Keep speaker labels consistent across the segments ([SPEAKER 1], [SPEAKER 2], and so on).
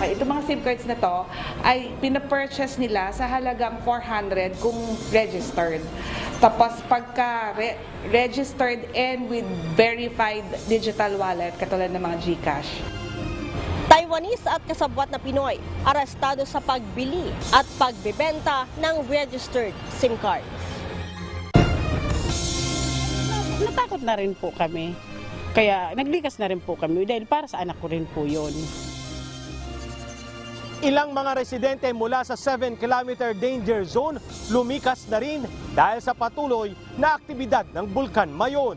[SPEAKER 1] Okay, itong mga SIM cards na to ay pinapurchase nila sa halagang 400 kung registered. Tapos pagka registered and with verified digital wallet, katulad ng mga GCash.
[SPEAKER 2] Taiwanese at kasabwat na Pinoy, arestado sa pagbili at pagbebenta ng registered SIM card.
[SPEAKER 3] Natakot na rin po kami. Kaya naglikas na rin po kami dahil para sa anak ko rin po yun.
[SPEAKER 4] Ilang mga residente mula sa 7-kilometer danger zone lumikas na rin dahil sa patuloy na aktibidad ng Bulkan Mayon.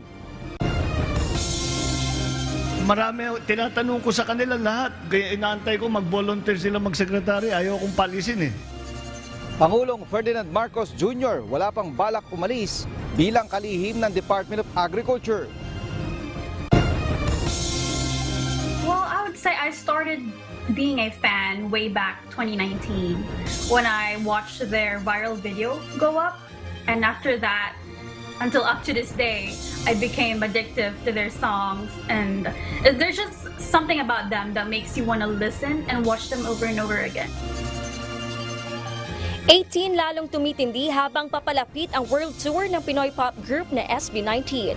[SPEAKER 5] Marami, tinatanong ko sa kanila lahat. Kaya inaantay ko mag-volunteer sila mag-sekretary. Ayaw kong palisin eh.
[SPEAKER 6] Pangulong Ferdinand Marcos Jr. wala pang balak umalis bilang kalihim ng Department of Agriculture.
[SPEAKER 7] Well, I would say I started being a fan way back 2019 when I watched their viral video go up. And after that, until up to this day, I became addictive to their songs. And there's just something about them that makes you want to listen and watch them over and over again.
[SPEAKER 2] 18 lalong tumitindi habang papalapit ang world tour ng Pinoy pop group na SB19.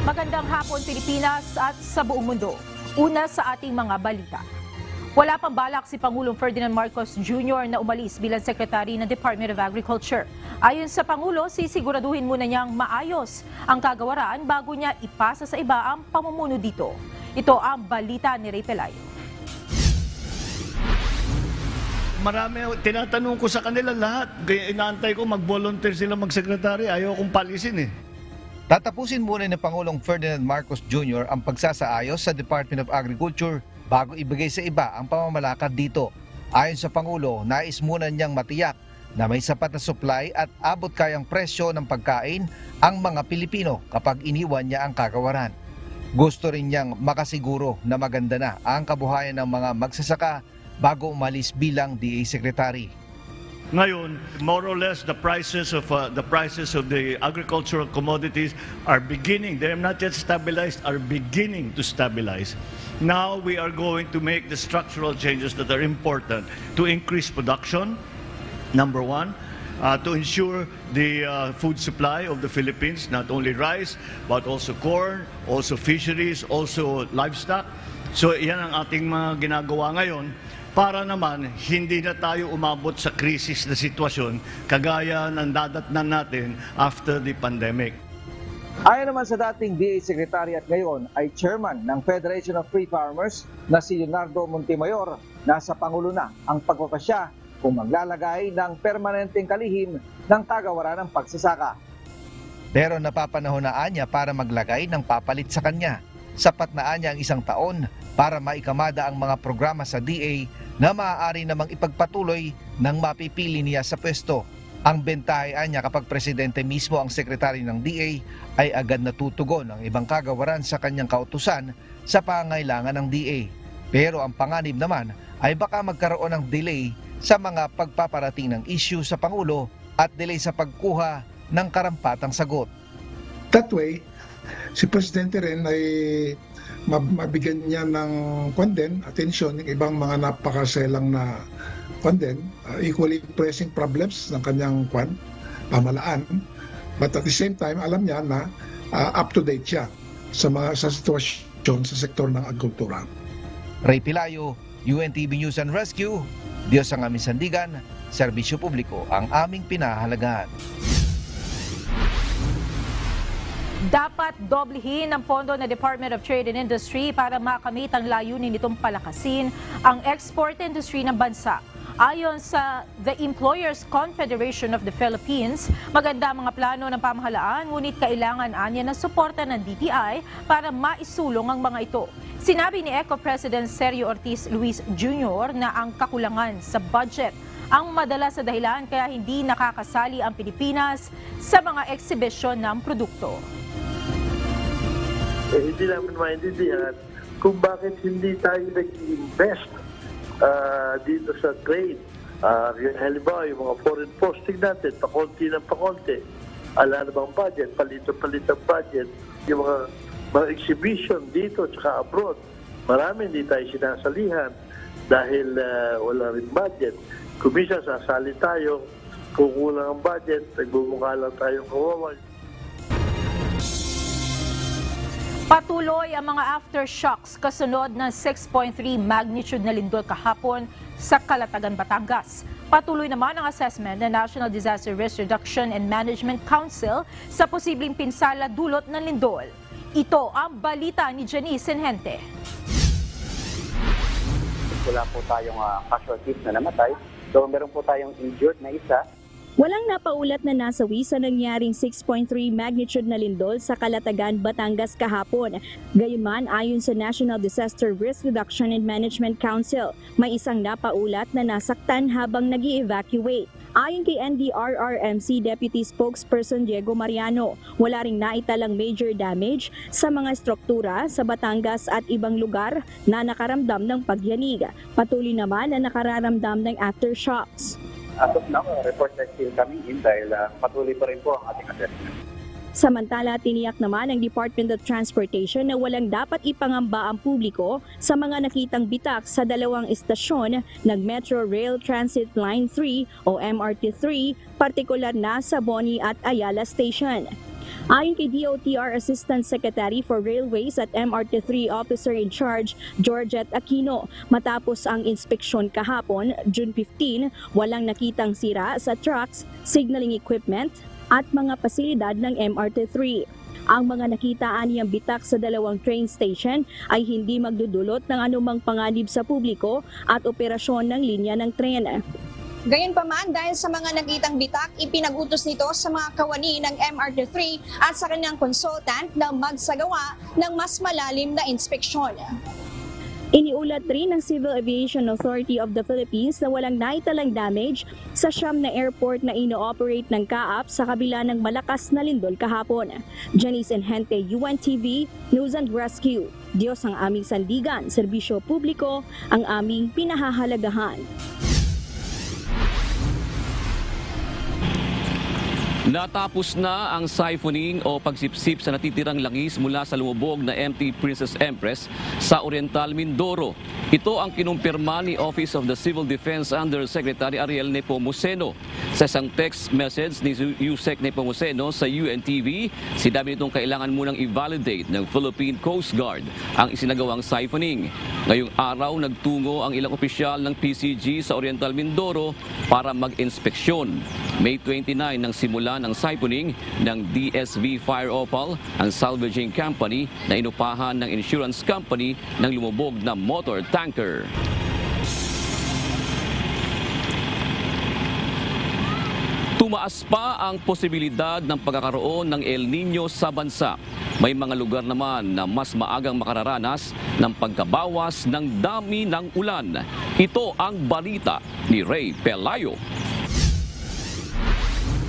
[SPEAKER 8] Magandang hapon Pilipinas at sa buong mundo. Una sa ating mga balita. Wala pang balak si Pangulong Ferdinand Marcos Jr. na umalis bilang Secretary ng Department of Agriculture. Ayon sa Pangulo, sisiguraduhin muna niyang maayos ang kagawaran bago niya ipasa sa iba ang pamumuno dito. Ito ang balita ni Ray Pelayo.
[SPEAKER 5] Marami, tinatanong ko sa kanila lahat. Kaya inaantay ko mag-volunteer sila mag-sekretary. Ayaw kong palisin eh.
[SPEAKER 6] Tatapusin muna ng Pangulong Ferdinand Marcos Jr. ang pagsasaayos sa Department of Agriculture bago ibigay sa iba ang pamamalakad dito. Ayon sa Pangulo, nais muna niyang matiyak na may sapat na supply at abot kayang presyo ng pagkain ang mga Pilipino kapag iniwan niya ang kagawaran. Gusto rin niyang makasiguro na maganda na ang kabuhayan ng mga magsasaka bago umalis bilang DA Secretary.
[SPEAKER 5] Ngayon, more or less, the prices of the agricultural commodities are beginning. They are not yet stabilized, are beginning to stabilize. Now we are going to make the structural changes that are important to increase production, number one, to ensure the food supply of the Philippines, not only rice, but also corn, also fisheries, also livestock. So yan ang ating mga ginagawa ngayon, para naman hindi na tayo umabot sa krisis na sitwasyon kagaya ng dadatnan natin after the pandemic.
[SPEAKER 6] Ayon naman sa dating DA Secretary at ngayon ay Chairman ng Federation of Free Farmers na si Leonardo Montemayor, nasa Pangulo na ang pagpapasya kung maglalagay ng permanenteng kalihim ng kagawaran ng pagsasaka. Pero napapanahon na anya para maglagay ng papalit sa kanya. Sapat na anya ang 1 taon para maikamada ang mga programa sa DA na maaari namang ipagpatuloy ng mapipili niya sa pwesto. Ang bentahe anya kapag presidente mismo ang sekretary ng DA ay agad natutugon ang ibang kagawaran sa kanyang kautusan sa pangailangan ng DA. Pero ang panganib naman ay baka magkaroon ng delay sa mga pagpaparating ng issue sa Pangulo at delay sa pagkuha ng karampatang sagot.
[SPEAKER 9] That way, si Presidente rin ay mabigyan niya ng atensyon yung ibang mga napakaselang na equally pressing problems ng kanyang pamalaan. But at the same time, alam niya na up to date siya sa sitwasyon sa sektor ng agrikultura.
[SPEAKER 6] Ray Pelayo, UNTV News and Rescue. Diyos ang aming sandigan, serbisyo publiko ang aming pinahahalagahan.
[SPEAKER 8] Dapat doblehin ang pondo ng Department of Trade and Industry para makamit ang layunin nitong palakasin ang export industry ng bansa. Ayon sa The Employers Confederation of the Philippines, maganda ang mga plano ng pamahalaan, ngunit kailangan anya ng suporta ng DTI para maisulong ang mga ito. Sinabi ni ECO President Sergio Ortiz Luis Jr. na ang kakulangan sa budget ang madalas sa dahilan kaya hindi nakakasali ang Pilipinas sa mga eksibisyon ng produkto.
[SPEAKER 10] Hindi namin maintindihan kung bakit hindi tayo nag-invest dito sa trade. Halimbawa, yung mga foreign posting natin, pakonti ng pakonti. ala na bang budget, palit ang budget. Yung mga exhibition dito at abroad, marami hindi tayo sinasalihan dahil wala rin budget. Kung minsan sasali tayo, kung kulang ang budget, nagbumukha lang tayong kawawa.
[SPEAKER 8] Patuloy ang mga aftershocks kasunod ng 6.3 magnitude na lindol kahapon sa Calatagan, Batangas. Patuloy naman ang assessment ng National Disaster Risk Reduction and Management Council sa posibleng pinsala dulot ng lindol. Ito ang balita ni Janice Senhente.
[SPEAKER 11] Wala po tayong casualties na namatay. So meron po tayong injured na isa.
[SPEAKER 12] Walang napaulat na nasawi sa nangyaring 6.3 magnitude na lindol sa Calatagan, Batangas kahapon. Gayunman, ayon sa National Disaster Risk Reduction and Management Council, may isang napaulat na nasaktan habang nag-i-evacuate. Ayon kay NDRRMC Deputy Spokesperson Diego Mariano, wala ring naitalang major damage sa mga struktura sa Batangas at ibang lugar na nakaramdam ng pagyanig. Patuloy naman na nakararamdam ng aftershocks.
[SPEAKER 11] As of now, reports are still coming in dahil patuloy pa rin po ang ating assessment.
[SPEAKER 12] Samantala, tiniyak naman ng Department of Transportation na walang dapat ipangamba ang publiko sa mga nakitang bitak sa dalawang istasyon ng Metro Rail Transit Line 3 o MRT3, partikular na sa Boni at Ayala Station. Ayon kay DOTR Assistant Secretary for Railways at MRT3 Officer in Charge, Georgette Aquino, matapos ang inspeksyon kahapon, June 15, walang nakitang sira sa trucks, signaling equipment at mga pasilidad ng MRT3. Ang mga nakita aniyang bitak sa dalawang train station ay hindi magdudulot ng anumang panganib sa publiko at operasyon ng linya ng tren.
[SPEAKER 13] Gayunpaman, dahil sa mga nakitang bitak, ipinag-utos nito sa mga kawani ng MRT3 at sa kanyang consultant na magsagawa ng mas malalim na inspeksyon.
[SPEAKER 12] Iniulat rin ng Civil Aviation Authority of the Philippines na walang naitalang damage sa siyam na airport na ino-operate ng CAAP sa kabila ng malakas na lindol kahapon. Janice Senhente, UNTV, News and Rescue. Diyos ang aming sandigan, serbisyo publiko ang aming pinahahalagahan.
[SPEAKER 14] Natapos na ang siphoning o pagsipsip sa natitirang langis mula sa lumubog na MT Princess Empress sa Oriental Mindoro. Ito ang kinumpirma ni Office of the Civil Defense Undersecretary Ariel Nepomuceno. Sa isang text message ni Yusek Nepomuceno sa UNTV, sinabi nitong kailangan munang i-validate ng Philippine Coast Guard ang isinagawang siphoning. Ngayong araw, nagtungo ang ilang opisyal ng PCG sa Oriental Mindoro para mag-inspeksyon. May 29 nang simula ng siphoning ng DSV Fire Opal, ang salvaging company na inupahan ng insurance company ng lumubog na motor tanker. Tumaas pa ang posibilidad ng pagkakaroon ng El Nino sa bansa. May mga lugar naman na mas maagang makararanas ng pagkabawas ng dami ng ulan. Ito ang balita ni Ray Pelayo.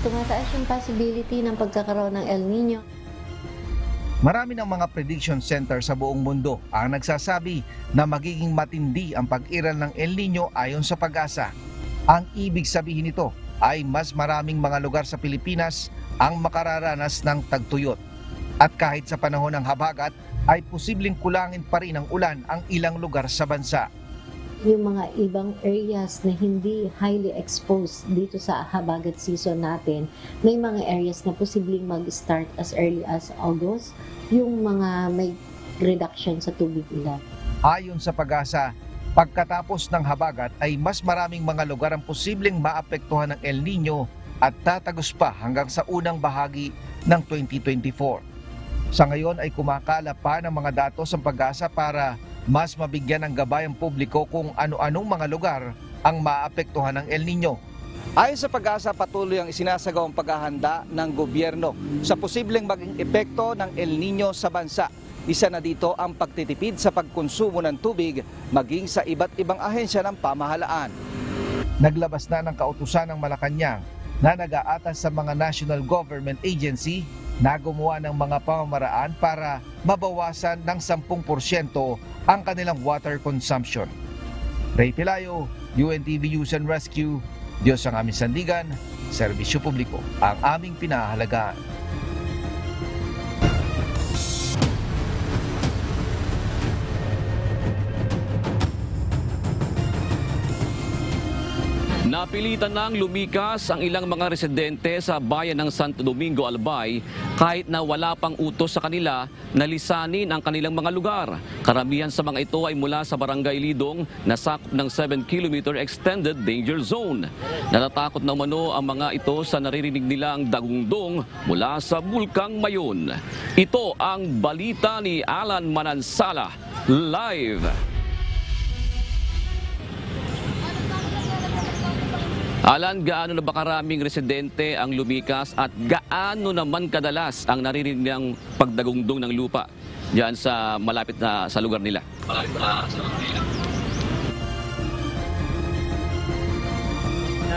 [SPEAKER 15] Tumataas yung possibility ng pagkakaroon ng El Nino.
[SPEAKER 6] Marami ng mga prediction center sa buong mundo ang nagsasabi na magiging matindi ang pag-iral ng El Nino ayon sa Pag-asa. Ang ibig sabihin nito ay mas maraming mga lugar sa Pilipinas ang makararanas ng tagtuyot. At kahit sa panahon ng habagat ay posibleng kulangin pa rin ng ulan ang ilang lugar sa bansa.
[SPEAKER 15] Yung mga ibang areas na hindi highly exposed dito sa habagat season natin, may mga areas na posibleng mag-start as early as August, yung mga may reduction sa tubig ulan.
[SPEAKER 6] Ayon sa Pag-asa, pagkatapos ng habagat ay mas maraming mga lugar ang posibleng maapektuhan ng El Nino at tatagos pa hanggang sa unang bahagi ng 2024. Sa ngayon ay kumakala pa ng mga datos ng Pag-asa para mas mabigyan ng gabay ang publiko kung ano-anong mga lugar ang maapektuhan ng El Nino. Ayon sa Pag-asa, patuloy ang isinasagawang paghahanda ng gobyerno sa posibleng maging epekto ng El Nino sa bansa. Isa na dito ang pagtitipid sa pagkonsumo ng tubig maging sa iba't ibang ahensya ng pamahalaan. Naglabas na ng kautusan ng Malacanang na nag-aatas sa mga national government agency na gumawa ng mga pamamaraan para mabawasan ng 10% ang kanilang water consumption. Ray Pelayo, UNTV News and Rescue, Diyos ang aming sandigan, serbisyo publiko ang aming pinahalagaan.
[SPEAKER 14] Napilitan nang lumikas ang ilang mga residente sa bayan ng Santo Domingo, Albay kahit na wala pang utos sa kanila na lisanin ang kanilang mga lugar. Karamihan sa mga ito ay mula sa Barangay Lidong na sakop ng 7-kilometer extended danger zone. Natatakot na umano ang mga ito sa naririnig nilang dagundong mula sa Bulkang Mayon. Ito ang balita ni Alan Manansala, live. Alan, gaano na ba karaming residente ang lumikas at gaano naman kadalas ang naririnig ng pagdagundong ng lupa diyan sa malapit na sa lugar nila?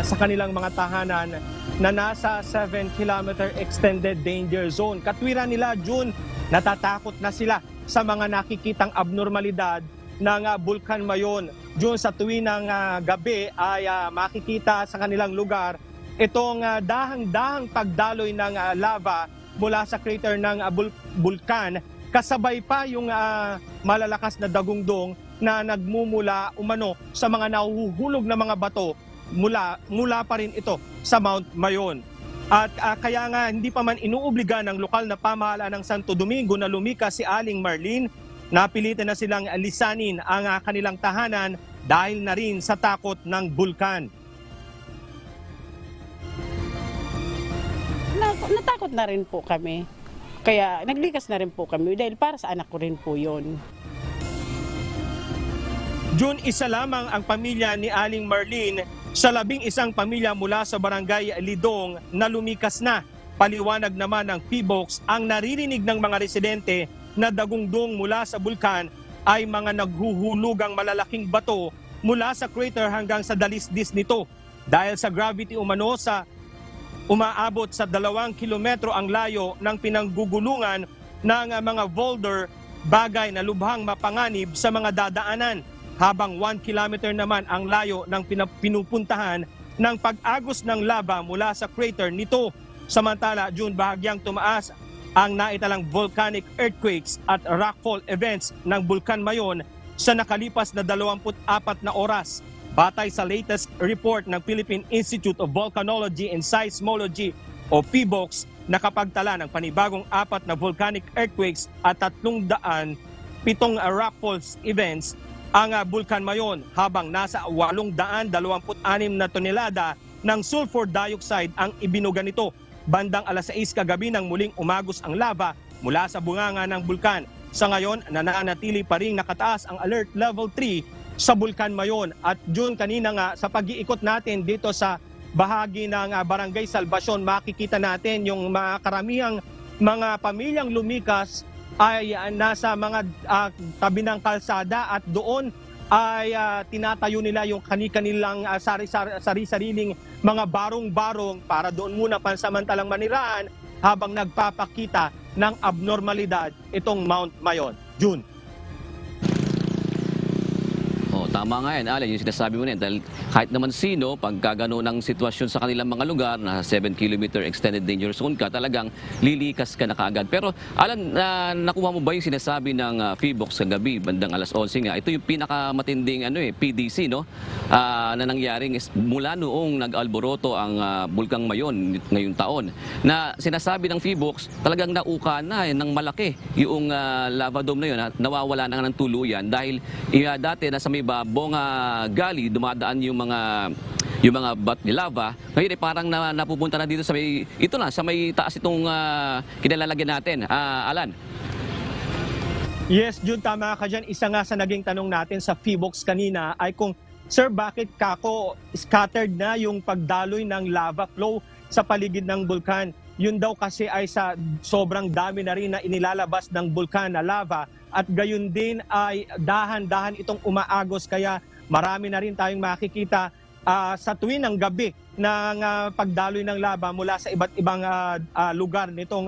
[SPEAKER 4] Sa kanilang mga tahanan na nasa 7-kilometer extended danger zone. Katwiran nila, June, natatakot na sila sa mga nakikitang abnormalidad ng Bulkan Mayon. June, sa tuwing ng gabi ay makikita sa kanilang lugar itong dahang-dahang pagdaloy ng lava mula sa crater ng bulkan. Kasabay pa yung malalakas na dagundong na nagmumula umano sa mga nahuhulog na mga bato mula pa rin ito sa Mount Mayon. At kaya nga hindi pa man inuobliga ng lokal na pamahalaan ng Santo Domingo na lumikas si Aling Marlene. Napilitan na silang lisanin ang kanilang tahanan dahil na rin sa takot ng bulkan.
[SPEAKER 3] Natakot na rin po kami. Kaya naglikas na rin po kami dahil para sa anak ko rin po yun.
[SPEAKER 4] June, isa lamang ang pamilya ni Aling Marlene sa 11 pamilya mula sa Barangay Lidong na lumikas na. Paliwanag naman ng PBOX ang naririnig ng mga residente na dagundong mula sa bulkan ay mga naghuhulugang malalaking bato mula sa crater hanggang sa dalisdis nito. Dahil sa gravity umano sa umaabot sa 2 kilometro ang layo ng pinanggugulungan ng mga boulder, bagay na lubhang mapanganib sa mga dadaanan. Habang 1 kilometer naman ang layo ng pinupuntahan ng pag-agos ng lava mula sa crater nito. Samantala, June, bahagyang tumaas ang naitalang volcanic earthquakes at rockfall events ng Bulkan Mayon sa nakalipas na 24 na oras. Batay sa latest report ng Philippine Institute of Volcanology and Seismology o PBOX, nakapagtala ng panibagong 4 na volcanic earthquakes at 307 rockfalls events ang Bulkan Mayon, habang nasa 826 na tonelada ng sulfur dioxide ang ibinuga nito. Bandang alas 6 kagabi nang muling umagos ang lava mula sa bunganga ng bulkan. Sa ngayon, nananatili pa rin nakataas ang alert level 3 sa Bulkan Mayon. At June, kanina nga sa pag-iikot natin dito sa bahagi ng Barangay Salvacion, makikita natin yung mga karamihang mga pamilyang lumikas ay nasa mga tabi ng kalsada at doon ay tinatayo nila yung kanilang sari-sariling mga barong-barong para doon muna pansamantalang manirahan habang nagpapakita ng abnormalidad itong Mount Mayon. June.
[SPEAKER 14] Tama nga yan, Alan, yung sinasabi mo na yan. Dahil kahit naman sino, pagka gano'n ang sitwasyon sa kanilang mga lugar, na 7-kilometer extended danger zone ka, talagang lilikas ka na kaagad. Pero, Alan, nakuha mo ba yung sinasabi ng PBOX sa gabi, bandang alas 11 nga? Ito yung pinakamatinding PDC, no? Na nangyaring mula noong nag-alboroto ang Bulkang Mayon ngayong taon. Na sinasabi ng PBOX, talagang nauka na ng malaki yung lava dome na yun, nawawala na ng tuluyan dahil dati nasa may Babong Gali dumadaan yung mga bat ni lava. Ngayon ay parang napupunta na dito sa may sa may taas itong kinalalagyan natin. Alan.
[SPEAKER 4] Yes, June, tama ka dyan. Isa nga sa naging tanong natin sa PBOX kanina ay kung, sir, bakit kako scattered na yung pagdaloy ng lava flow sa paligid ng bulkan? Yun daw kasi ay sa sobrang dami na rin na inilalabas ng bulkan na lava at gayon din ay dahan-dahan itong umaagos, kaya marami na rin tayong makikita sa tuwing ng gabi ng pagdaloy ng lava mula sa iba't ibang lugar nitong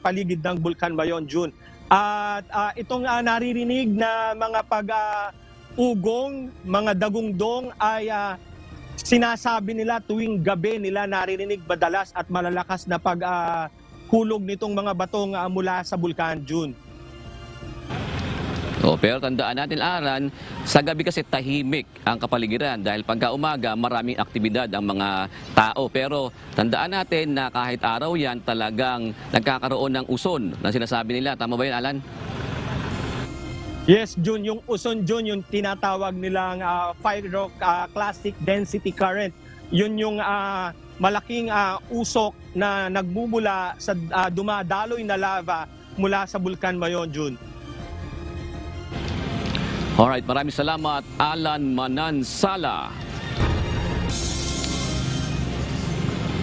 [SPEAKER 4] paligid ng Bulkan Mayon, June. At itong naririnig na mga pag-ugong, mga dagundong ay Sinasabi nila tuwing gabi nila naririnig madalas at malalakas na paghulog nitong mga batong mula sa bulkan, June.
[SPEAKER 14] Pero tandaan natin, Aran, sa gabi kasi tahimik ang kapaligiran dahil pagka umaga maraming aktibidad ang mga tao. Pero tandaan natin na kahit araw yan talagang nagkakaroon ng uson na sinasabi nila. Tama ba yun, Alan?
[SPEAKER 4] Yes, June, yung uson, June, yung tinatawag nilang fire rock classic density current. Yun yung malaking usok na nagmumula sa dumadaloy na lava mula sa bulkan Mayon, June.
[SPEAKER 14] Alright, maraming salamat, Alan Manansala.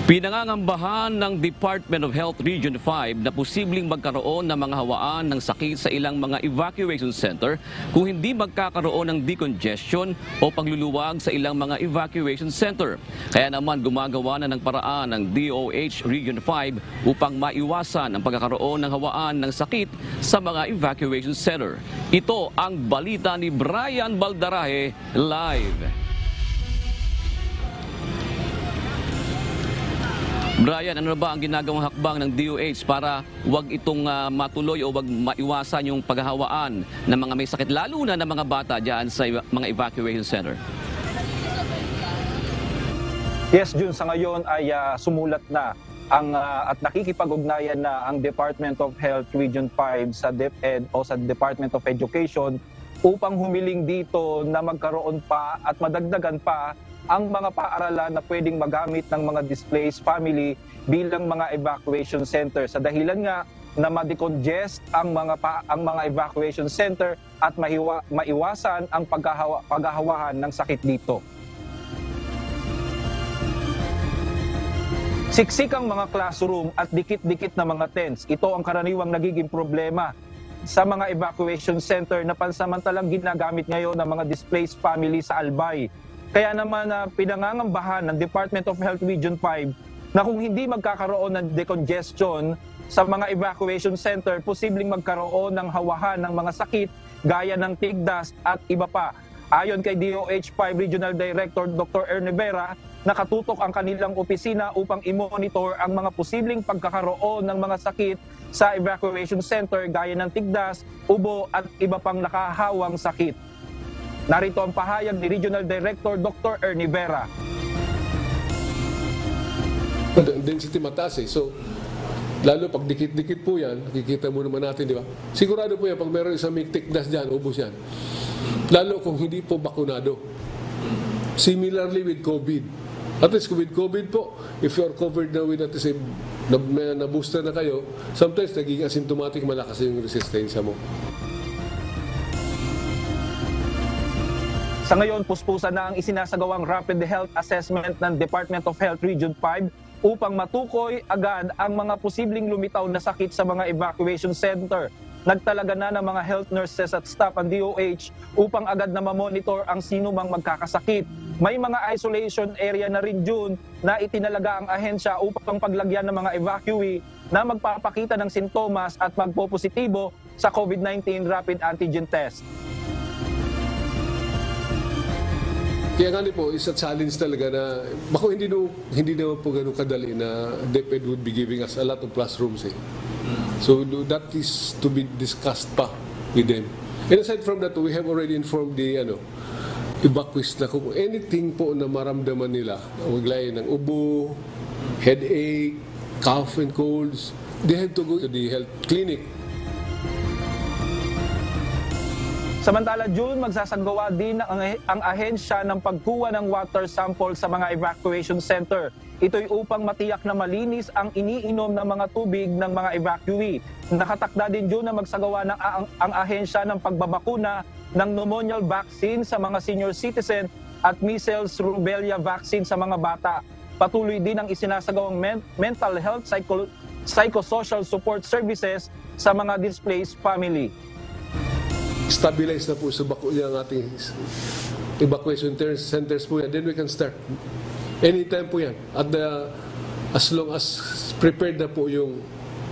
[SPEAKER 14] Pinangangambahan ng Department of Health Region 5 na posibleng magkaroon ng mga hawaan ng sakit sa ilang mga evacuation center kung hindi magkakaroon ng decongestion o pagluluwag sa ilang mga evacuation center. Kaya naman gumagawa na ng paraan ng DOH Region 5 upang maiwasan ang pagkakaroon ng hawaan ng sakit sa mga evacuation center. Ito ang balita ni Brian Baldarahe live. Brian, ano ba ang ginagawang hakbang ng DOH para wag itong matuloy o wag maiwasan yung paghahawaan ng mga may sakit, lalo na ng mga bata dyan sa mga evacuation center?
[SPEAKER 6] Yes, June, sa ngayon ay sumulat na at nakikipag-ugnayan na ang Department of Health Region 5 sa DepEd o sa Department of Education upang humiling dito na magkaroon pa at madagdagan pa ang mga paaralan na pwedeng magamit ng mga displaced family bilang mga evacuation center. Sa dahilan nga na ma-decongest ang mga evacuation center at maiwasan ang paghahawahan ng sakit dito. Siksik ang mga classroom at dikit-dikit na mga tents. Ito ang karaniwang nagiging problema sa mga evacuation center na pansamantalang ginagamit ngayon ng mga displaced family sa Albay. Kaya naman pinangangambahan ng Department of Health Region 5 na kung hindi magkakaroon ng decongestion sa mga evacuation center, posibleng magkaroon ng hawahan ng mga sakit gaya ng tigdas at iba pa. Ayon kay DOH 5 Regional Director Dr. Ernie Vera, nakatutok ang kanilang opisina upang i-monitor ang mga posibleng pagkakaroon ng mga sakit sa evacuation center gaya ng tigdas, ubo at iba pang nakahawang sakit. Narito ang pahayag ni Regional Director Dr. Ernie Vera.
[SPEAKER 16] Density mataas eh. So, lalo pag dikit-dikit po yan, nakikita mo naman natin, di ba? Sigurado po yan, pag meron isang may tigdas dyan, ubos yan. Lalo kung hindi po bakunado. Similarly with COVID. At least with COVID po, if you're covered na with na-booster na kayo, sometimes naging asymptomatic, malakas yung resistensya mo.
[SPEAKER 6] Sa ngayon, puspusan na ang isinasagawang rapid health assessment ng Department of Health Region 5 upang matukoy agad ang mga posibleng lumitaw na sakit sa mga evacuation center. Nagtalaga na ng mga health nurses at staff ang DOH upang agad na mamonitor ang sino mang magkakasakit. May mga isolation area na rin, June, na itinalaga ang ahensya upang paglagyan ng mga evacuee na magpapakita ng sintomas at magpopositibo sa COVID-19 rapid antigen test.
[SPEAKER 16] Kaya nga po, isa challenge talaga na bako hindi naman po ganun kadali na DepEd would be giving us a lot of classrooms eh. So that is to be discussed pa with them. And aside from that, we have already informed the evacuees na kung anything po na maramdaman nila, maglay ng ubo, headache, cough and colds, they have to go to the health clinic.
[SPEAKER 6] Samantala, June, magsasagawa din ang ahensya ng pagkuha ng water sample sa mga evacuation center. Ito'y upang matiyak na malinis ang iniinom ng mga tubig ng mga evacuee. Nakatakda din, June, na magsagawa ng ang ahensya ng pagbabakuna ng pneumonial vaccine sa mga senior citizen at measles rubella vaccine sa mga bata. Patuloy din ang isinasagawang mental health psychosocial support services sa mga displaced family.
[SPEAKER 16] Stabilize na po sa yung ating evacuation centers po yan. Then we can start. Anytime po yan. At as long as prepared na po yung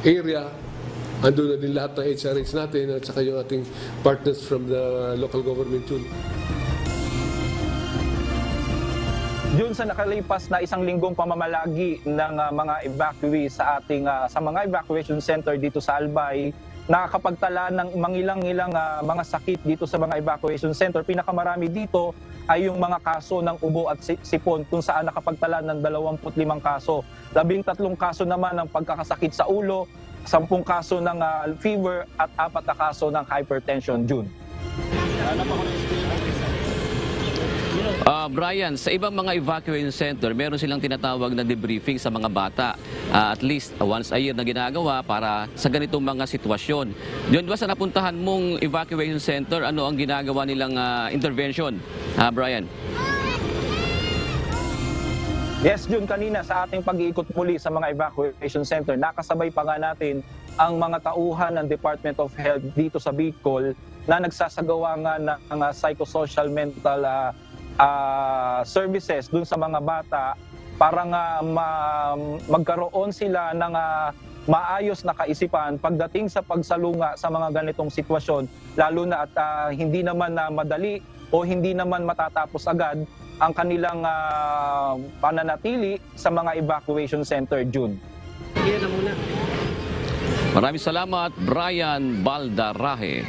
[SPEAKER 16] area, andun na din lahat ng HRH natin at saka yung ating partners from the local government too.
[SPEAKER 17] Yun sa nakalipas na isang linggong pamamalagi ng mga evacuees sa ating sa mga evacuation center dito sa Albay, nakakapagtala ng mangilang-ilang mga sakit dito sa mga evacuation center. Pinakamarami dito ay yung mga kaso ng ubo at sipon, kung saan nakapagtala ng 25 kaso. 13 kaso naman ng pagkakasakit sa ulo, 10 kaso ng fever at 4 na kaso ng hypertension. June.
[SPEAKER 14] Brian, sa ibang mga evacuation center, meron silang tinatawag na debriefing sa mga bata. At least once a year na ginagawa para sa ganitong mga sitwasyon. Diyon ba sa napuntahan mong evacuation center, ano ang ginagawa nilang intervention, Brian?
[SPEAKER 17] Yes, Jun, kanina sa ating pag-iikot muli sa mga evacuation center, nakasabay pa nga natin ang mga tauhan ng Department of Health dito sa Bicol na nagsasagawa nga ng psychosocial mental services dun sa mga bata para nga magkaroon sila ng maayos na kaisipan pagdating sa pagsalunga sa mga ganitong sitwasyon, lalo na at hindi naman madali o hindi naman matatapos agad ang kanilang pananatili sa mga evacuation center, June.
[SPEAKER 14] Maraming salamat, Brian Baldarahe.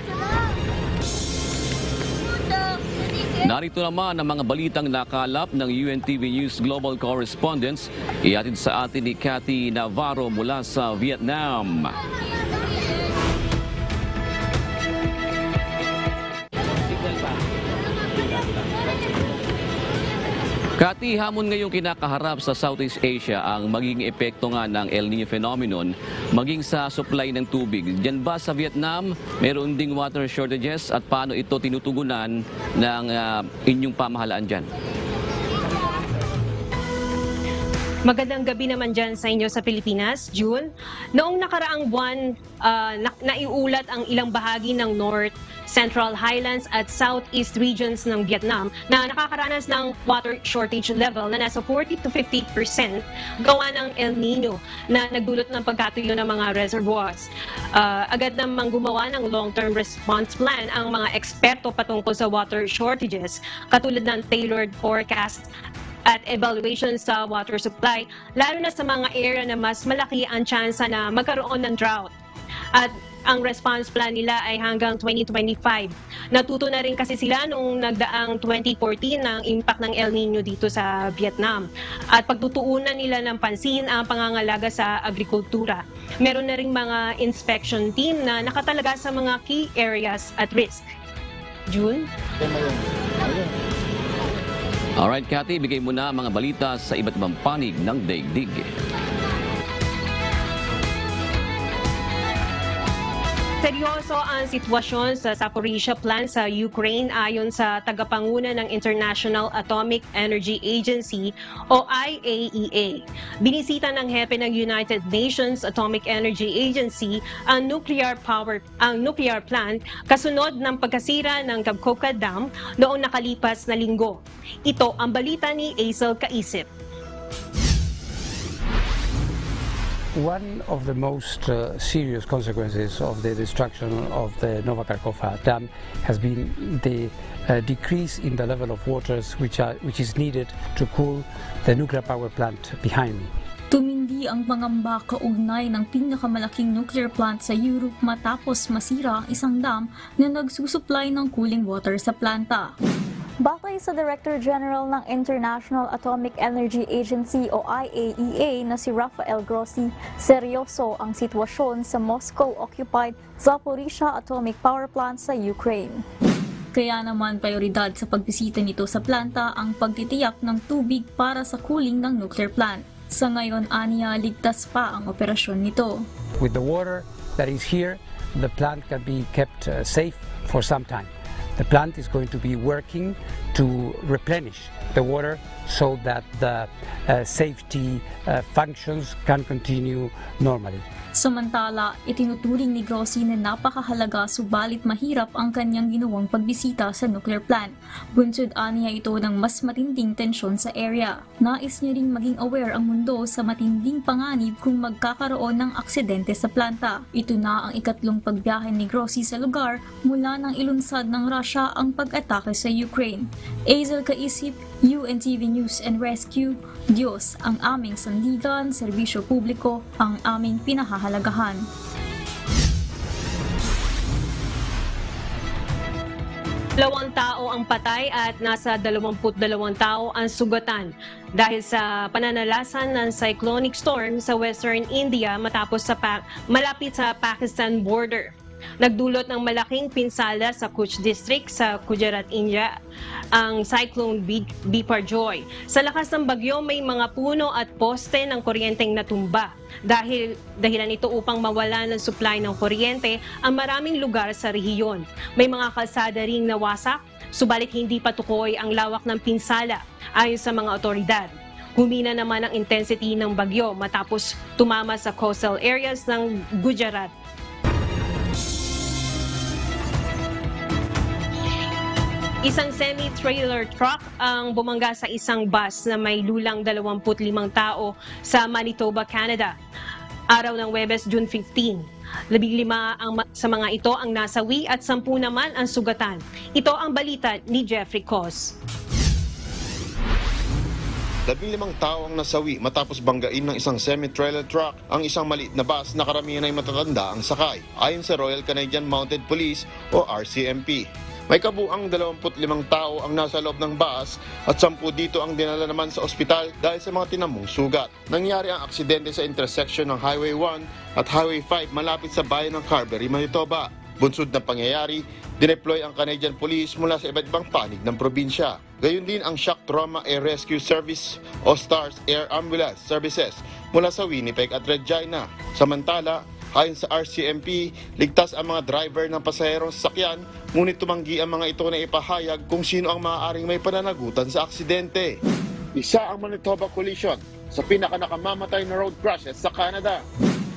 [SPEAKER 14] Narito naman ang mga balitang nakalap ng UNTV News Global Correspondents. Ihatid sa atin ni Cathy Navarro mula sa Vietnam. Cathy, hamon ngayong kinakaharap sa Southeast Asia ang magiging epekto nga ng El Niño phenomenon maging sa supply ng tubig. Diyan ba sa Vietnam, meron ding water shortages at paano ito tinutugunan ng inyong pamahalaan dyan?
[SPEAKER 18] Magandang gabi naman dyan sa inyo sa Pilipinas, June. Noong nakaraang buwan, naiulat ang ilang bahagi ng North, Central Highlands at Southeast regions ng Vietnam na nakakaranas ng water shortage level na nasa 40 to 50% gawa ng El Niño na nagdulot ng pagkatuyo ng mga reservoirs. Agad namang gumawa ng long-term response plan ang mga eksperto patungkol sa water shortages, katulad ng tailored forecast at evaluation sa water supply, lalo na sa mga area na mas malaki ang tsansa na magkaroon ng drought. At ang response plan nila ay hanggang 2025. Natuto na rin kasi sila noong nagdaang 2014 ng impact ng El Niño dito sa Vietnam. At pagtutuunan nila ng pansin ang pangangalaga sa agrikultura. Meron na rin mga inspection team na nakatalaga sa mga key areas at risk. June?
[SPEAKER 14] Alright, Cathy, bigay mo na mga balita sa iba't ibang panig ng daigdig.
[SPEAKER 18] Seryoso ang sitwasyon sa Zaporizhzhia plant sa Ukraine ayon sa tagapanguna ng International Atomic Energy Agency o IAEA. Binisita ng hepe ng United Nations Atomic Energy Agency ang nuclear plant kasunod ng pagkasira ng Kakhovka Dam noong nakalipas na linggo. Ito ang balita ni Aisel Kaisip.
[SPEAKER 19] One of the most serious consequences of the destruction of the Novakakhovka Dam has been the decrease in the level of waters which is needed to cool the nuclear power plant behind me.
[SPEAKER 20] Tumindi ang pangamba kaugnay ng pinakamalaking nuclear plant sa Europe matapos masira ang isang dam na nagsusupply ng cooling water sa planta.
[SPEAKER 21] Batay sa Director General ng International Atomic Energy Agency o IAEA na si Rafael Grossi, seryoso ang sitwasyon sa Moscow-occupied Zaporizhzhia Atomic Power Plant sa Ukraine.
[SPEAKER 20] Kaya naman prioridad sa pagbisita nito sa planta ang pagtitiyak ng tubig para sa cooling ng nuclear plant. Sa ngayon, aniya, ligtas pa ang operasyon nito.
[SPEAKER 19] With the water that is here, the plant can be kept safe for some time. The plant is going to be working to replenish the water so that the safety functions can continue normally.
[SPEAKER 20] Samantala, itinuturing ni Grossi na napakahalaga subalit mahirap ang kanyang ginawang pagbisita sa nuclear plant. Bunsod aniya ito ng mas matinding tensyon sa area. Nais niya ring maging aware ang mundo sa matinding panganib kung magkakaroon ng aksidente sa planta. Ito na ang ikatlong pagbiyahe ni Grossi sa lugar mula nang ilunsad ng Russia ang pag-atake sa Ukraine. Azel Kaisip, UNTV News and Rescue. Diyos ang aming sandigan, serbisyo publiko ang aming pinahahalagahan.
[SPEAKER 18] Dalawang tao ang patay at nasa 22 tao ang sugatan dahil sa pananalasan ng cyclonic storm sa Western India matapos malapit sa Pakistan border. Nagdulot ng malaking pinsala sa Kutch District sa Gujarat, India, ang Cyclone Biparjoy. Sa lakas ng bagyo, may mga puno at poste ng kuryenteng natumba. Dahilan ito upang mawala ng supply ng kuryente ang maraming lugar sa rehiyon. May mga kalsada ring nawasak, subalit hindi patukoy ang lawak ng pinsala ayon sa mga otoridad. Humina naman ang intensity ng bagyo matapos tumama sa coastal areas ng Gujarat. Isang semi-trailer truck ang bumangga sa isang bus na may lulang 25 tao sa Manitoba, Canada. Araw ng Huwebes, June 15. 15 sa mga ito ang nasawi at 10 naman ang sugatan. Ito ang balita ni Jeffrey Cos.
[SPEAKER 1] 15 tao ang nasawi matapos banggain ng isang semi-trailer truck ang isang maliit na bus na karamihan ay matatanda ang sakay, ayon sa Royal Canadian Mounted Police o RCMP. May kabuang 25 tao ang nasa loob ng bus at 10 dito ang dinala naman sa ospital dahil sa mga tinamong sugat. Nangyari ang aksidente sa intersection ng Highway 1 at Highway 5 malapit sa bayan ng Carberry, Manitoba. Bunsod na pangyayari, dineploy ang Canadian Police mula sa iba't ibang panig ng probinsya. Gayon din ang Shock Trauma Air Rescue Service o STARS Air Ambulance Services mula sa Winnipeg at Regina. Samantala, ayon sa RCMP, ligtas ang mga driver ng pasaherong sasakyan, ngunit tumanggi ang mga ito na ipahayag kung sino ang maaaring may pananagutan sa aksidente. Isa ang Manitoba Collision sa pinakanakamamatay na road crashes sa Canada.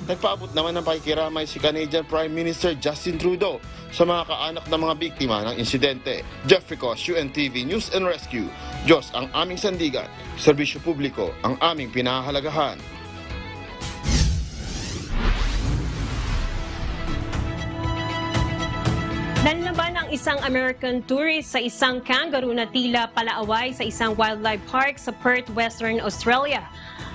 [SPEAKER 1] Nagpaabot naman ng pakikiramay si Canadian Prime Minister Justin Trudeau sa mga kaanak ng mga biktima ng insidente. Jeffrey Cos, UNTV News and Rescue. Diyos ang aming sandigan, serbisyo publiko ang aming pinahahalagahan.
[SPEAKER 18] Nanlaban ang isang American tourist sa isang kangaroo na tila palaaway sa isang wildlife park sa Perth, Western Australia.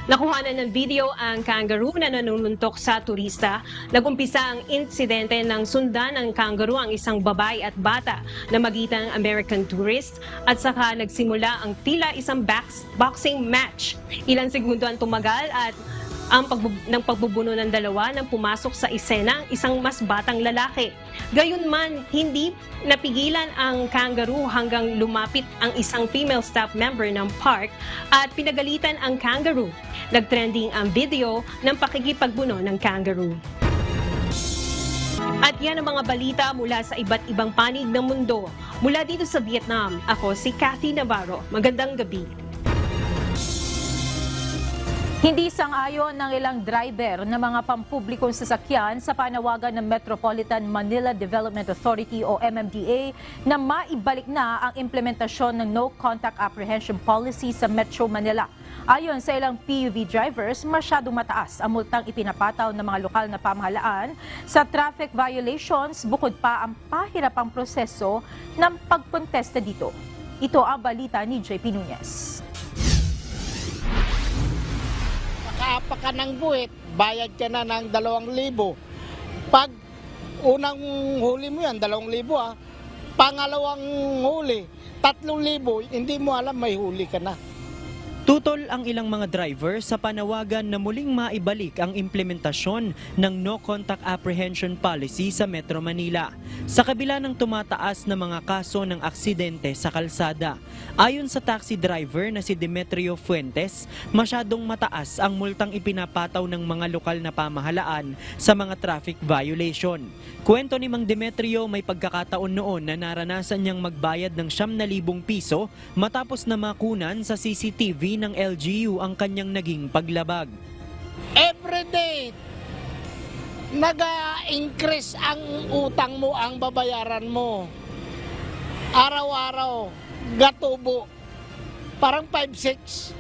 [SPEAKER 18] Nakuhanan ng video ang kangaroo na nanununtok sa turista. Nagumpisa ang insidente ng sundan ng kangaroo ang isang babae at bata na magitan ng American tourist at saka nagsimula ang tila isang boxing match. Ilang segundo ang tumagal at ng pagbubuno ng dalawa nang pumasok sa eksena ang isang mas batang lalaki. Gayunman, hindi napigilan ang kangaroo hanggang lumapit ang isang female staff member ng park at pinagalitan ang kangaroo. Nagtrending ang video ng pakikipagbuno ng kangaroo. At yan ang mga balita mula sa iba't ibang panig ng mundo. Mula dito sa Vietnam, ako si Kathy Navarro. Magandang gabi.
[SPEAKER 8] Hindi sang-ayon ng ilang driver ng mga pampublikong sasakyan sa panawagan ng Metropolitan Manila Development Authority o MMDA na maibalik na ang implementasyon ng No Contact Apprehension Policy sa Metro Manila. Ayon sa ilang PUV drivers, masyadong mataas ang multang ipinapataw ng mga lokal na pamahalaan sa traffic violations bukod pa ang pahirapang proseso ng pagkontesta dito. Ito ang balita ni JP Nunez.
[SPEAKER 22] Apa ka ng buwit, bayad ka na ng 2,000. Pag unang huli mo yan, 2,000 Pangalawang huli, 3,000. Hindi mo alam may huli ka na.
[SPEAKER 23] Tutol ang ilang mga driver sa panawagan na muling maibalik ang implementasyon ng No Contact Apprehension Policy sa Metro Manila. Sa kabila ng tumataas na mga kaso ng aksidente sa kalsada, ayon sa taxi driver na si Demetrio Fuentes, masyadong mataas ang multang ipinapataw ng mga lokal na pamahalaan sa mga traffic violation. Kwento ni Mang Demetrio, may pagkakataon noon na naranasan niyang magbayad ng 9,000 piso matapos na makunan sa CCTV ng LGU ang kanyang naging paglabag.
[SPEAKER 22] Everyday, nag-increase ang utang mo, ang babayaran mo. Araw-araw, gatubo. Parang 5-6.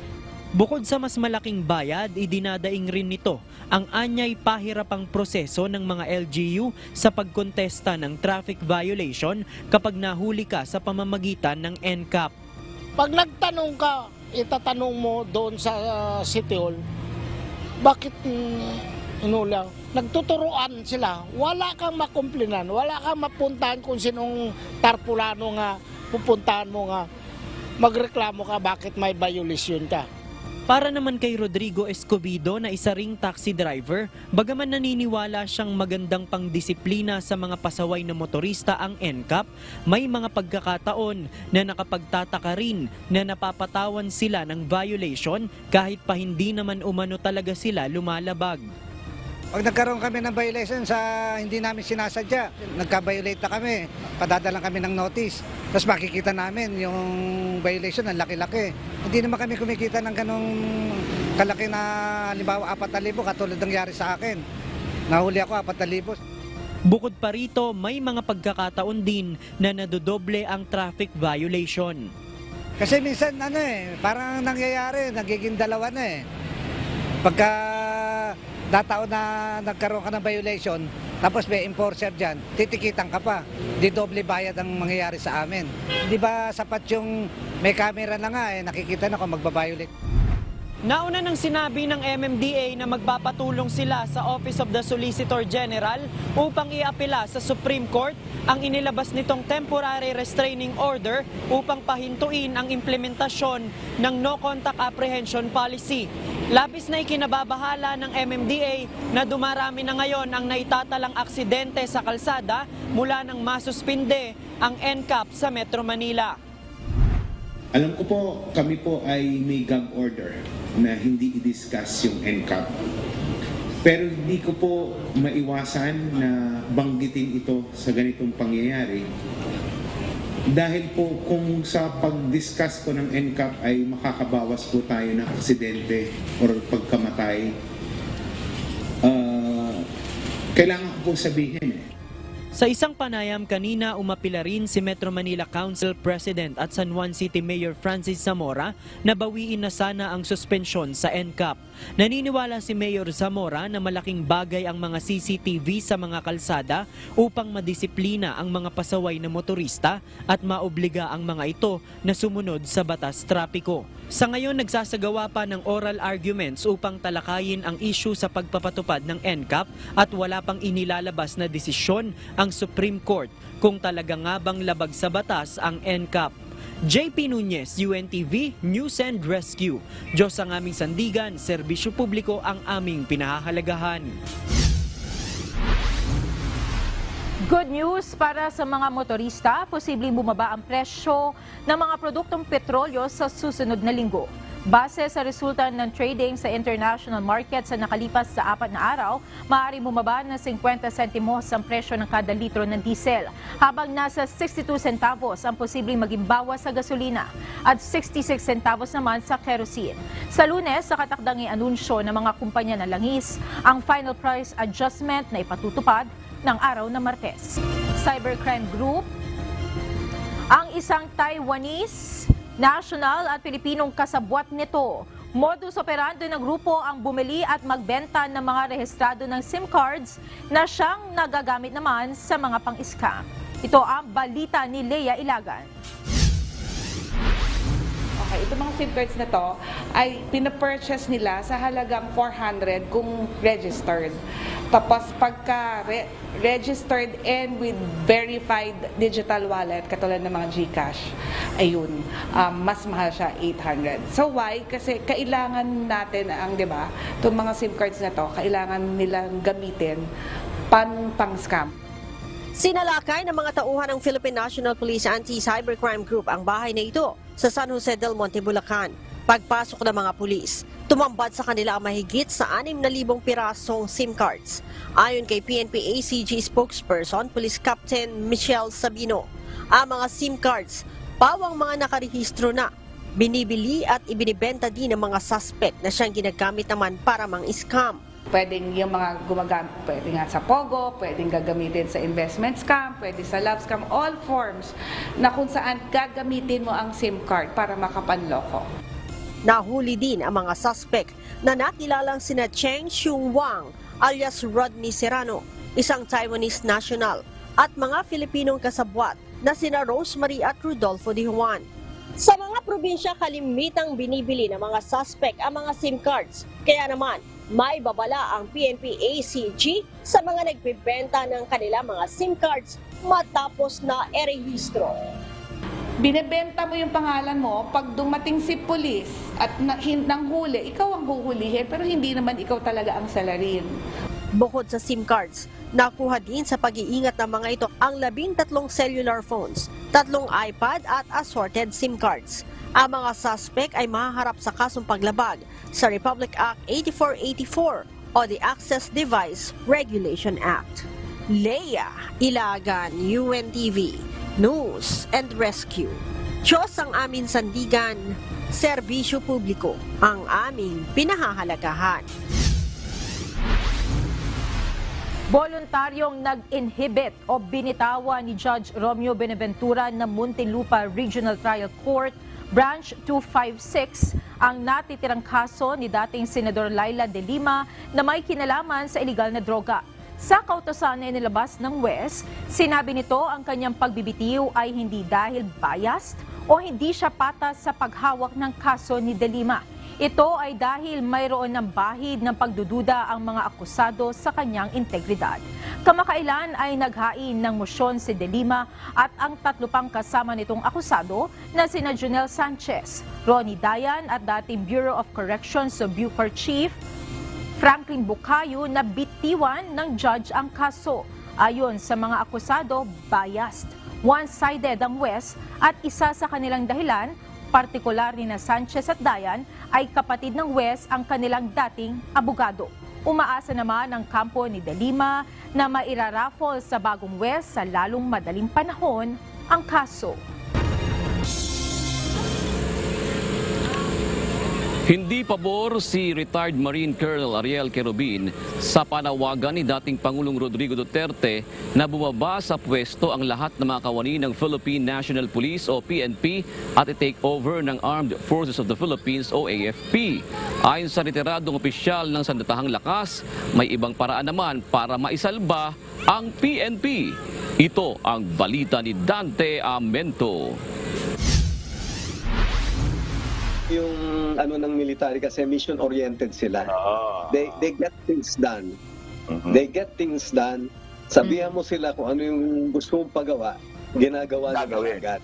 [SPEAKER 23] Bukod sa mas malaking bayad, idinadaing rin nito ang anyay pahirapang proseso ng mga LGU sa pagkontesta ng traffic violation kapag nahuli ka sa pamamagitan ng NCAP.
[SPEAKER 22] Pag nagtanong ka, itatanong mo doon sa City Hall, bakit inulang? Nagtuturuan sila, wala kang makumplinan, wala kang mapuntahan kung sinong tarpulano nga pupuntahan mo nga, magreklamo ka bakit may violation ka.
[SPEAKER 23] Para naman kay Rodrigo Escobedo na isa ring taxi driver, bagaman naniniwala siyang magandang pangdisiplina sa mga pasaway na motorista ang NCAP, may mga pagkakataon na nakapagtataka rin na napapatawan sila ng violation kahit pa hindi naman umano talaga sila lumalabag.
[SPEAKER 2] Pag nagkaroon kami ng violation sa hindi namin sinasadya, nagka-violate na kami, padadalang kami ng notice. Tapos makikita namin yung violation ng laki-laki. Hindi naman kami kumikita ng ganong kalaki na halimbawa 4,000 katulad nangyari sa akin. Nahuli ako 4,000.
[SPEAKER 23] Bukod pa rito, may mga pagkakataon din na nadodoble ang traffic violation.
[SPEAKER 2] Kasi minsan parang nangyayari, nagiging dalawa na eh. Pagka nataon na nagkaroon ka ng violation, tapos may enforcer dyan, titikitan ka pa. Di doble bayad ang mangyayari sa amin. Di ba sapat yung may camera na nga nakikita na kung magbabiolate.
[SPEAKER 23] Nauna nang sinabi ng MMDA na magpapatulong sila sa Office of the Solicitor General upang iapela sa Supreme Court ang inilabas nitong temporary restraining order upang pahintuin ang implementasyon ng no contact apprehension policy. Labis na ikinababahala ng MMDA na dumarami na ngayon ang naitatalang aksidente sa kalsada mula nang masuspinde ang NCAP sa Metro Manila.
[SPEAKER 5] Alam ko po, kami po ay may gag order na hindi i-discuss yung NCAP. Pero hindi ko po maiwasan na banggitin ito sa ganitong pangyayari. Dahil po kung sa pag-discuss ko ng NCAP ay makakabawas po tayo ng aksidente o pagkamatay, kailangan ko po sabihin
[SPEAKER 23] Sa isang panayam kanina, umapila rin si Metro Manila Council President at San Juan City Mayor Francis Zamora na bawiin na sana ang suspensyon sa NCAP. Naniniwala si Mayor Zamora na malaking bagay ang mga CCTV sa mga kalsada upang madisiplina ang mga pasaway na motorista at maobliga ang mga ito na sumunod sa batas trapiko. Sa ngayon, nagsasagawa pa ng oral arguments upang talakayin ang issue sa pagpapatupad ng NCAP at wala pang inilalabas na desisyon ang Supreme Court kung talaga nga bang labag sa batas ang NCAP. JP Nunez, UNTV, News and Rescue. Diyos ang aming sandigan, serbisyo publiko ang aming pinahahalagahan.
[SPEAKER 8] Good news para sa mga motorista, posibleng bumaba ang presyo ng mga produktong petrolyo sa susunod na linggo. Base sa resulta ng trading sa international market sa nakalipas sa 4 na araw, maaaring bumaba ng 50 sentimos ang presyo ng kada litro ng diesel, habang nasa 62 centavos ang posibleng maging bawas sa gasolina at 66 centavos naman sa kerosene. Sa Lunes, sa katakdang i-anunsyo ng mga kumpanya ng langis ang final price adjustment na ipatutupad ng araw na Martes. Cybercrime Group, ang isang Taiwanese national at Pilipinong kasabwat nito. Modus operandi ng grupo ang bumili at magbenta ng mga rehistrado ng SIM cards na siyang nagagamit naman sa mga pang-scam. Ito ang balita ni Lea Ilagan.
[SPEAKER 7] Okay, itong mga SIM cards na to ay pinapurchase nila sa halagang 400 kung registered. Tapos pagka registered and with verified digital wallet, katulad ng mga GCash, ayun, mas mahal siya, 800. So why? Kasi kailangan natin ang, di ba, itong mga SIM cards na to, kailangan nilang gamitin pang-scam.
[SPEAKER 24] Sinalakay ng mga tauhan ng Philippine National Police Anti-Cybercrime Group ang bahay na ito sa San Jose del Monte, Bulacan. Pagpasok ng mga pulis, tumambad sa kanila ang mahigit sa 6,000 pirasong SIM cards. Ayon kay PNP ACG spokesperson, Police Captain Michelle Sabino, ang mga SIM cards, pawang mga nakarehistro na, binibili at ibinibenta din ng mga suspect na siyang ginagamit naman para mang-scam.
[SPEAKER 7] Pwedeng yung mga gumagamit, pwede nga sa Pogo, pwedeng gagamitin sa investment scam, pwede sa love scam, all forms na kung saan gagamitin mo ang SIM card para makapanloko.
[SPEAKER 24] Nahuli din ang mga suspect na nakilalang sina Cheng Xiong Wang alias Rodney Serrano, isang Taiwanese national, at mga Filipinong kasabwat na sina Rosemary at Rodolfo de Juan. Sa mga probinsya kalimitang binibili ng mga suspect ang mga SIM cards, kaya naman may babala ang PNP ACG sa mga nagbebenta ng kanilang mga SIM cards matapos na erehistro.
[SPEAKER 7] Binebenta mo yung pangalan mo, pag dumating si pulis at nanghuli, ikaw ang huhulihin, pero hindi naman ikaw talaga ang salarin.
[SPEAKER 24] Bukod sa SIM cards, nakuha din sa pag-iingat ng mga ito ang 13 cellular phones, 3 iPad at assorted SIM cards. Ang mga suspect ay mahaharap sa kasong paglabag sa Republic Act 8484 o the Access Device Regulation Act. Leia Ilagan, UNTV, News and Rescue. Diyos ang aming sandigan, serbisyo publiko ang aming pinahahalagahan.
[SPEAKER 8] Voluntaryong nag-inhibit o binitawan ni Judge Romeo Benaventura ng Muntinlupa Regional Trial Court Branch 256 ang natitirang kaso ni dating Senador Laila De Lima na may kinalaman sa iligal na droga. Sa kautosan na inilabas ng West, sinabi nito ang kanyang pagbibitiw ay hindi dahil biased o hindi siya patas sa paghawak ng kaso ni De Lima. Ito ay dahil mayroon ng bahid ng pagdududa ang mga akusado sa kanyang integridad. Kamakailan ay naghain ng mosyon si De Lima at ang 3 pang kasama nitong akusado na sina Jonel Sanchez, Ronnie Dayan at dating Bureau of Corrections o Bucor Chief Franklin Bukayo na bitiwan ng judge ang kaso. Ayon sa mga akusado, biased, one-sided ang West at isa sa kanilang dahilan, partikular ni na Sanchez at Dayan, ay kapatid ng West ang kanilang dating abogado. Umaasa naman ang kampo ni De Lima na mairaraffle sa bagong West sa lalong madaling panahon ang kaso.
[SPEAKER 14] Hindi pabor si retired Marine Colonel Ariel Querubin sa panawagan ni dating Pangulong Rodrigo Duterte na bumaba sa pwesto ang lahat ng mga kawani ng Philippine National Police o PNP at i-take over ng Armed Forces of the Philippines o AFP. Ayon sa retiradong opisyal ng Sandatahang Lakas, may ibang paraan naman para maisalba ang PNP. Ito ang balita ni Dante Amento.
[SPEAKER 9] Yung ng military kasi mission-oriented sila. They get things done. They get things done. Sabihan mo sila kung ano yung gusto mong pagawa, ginagawa nila agad.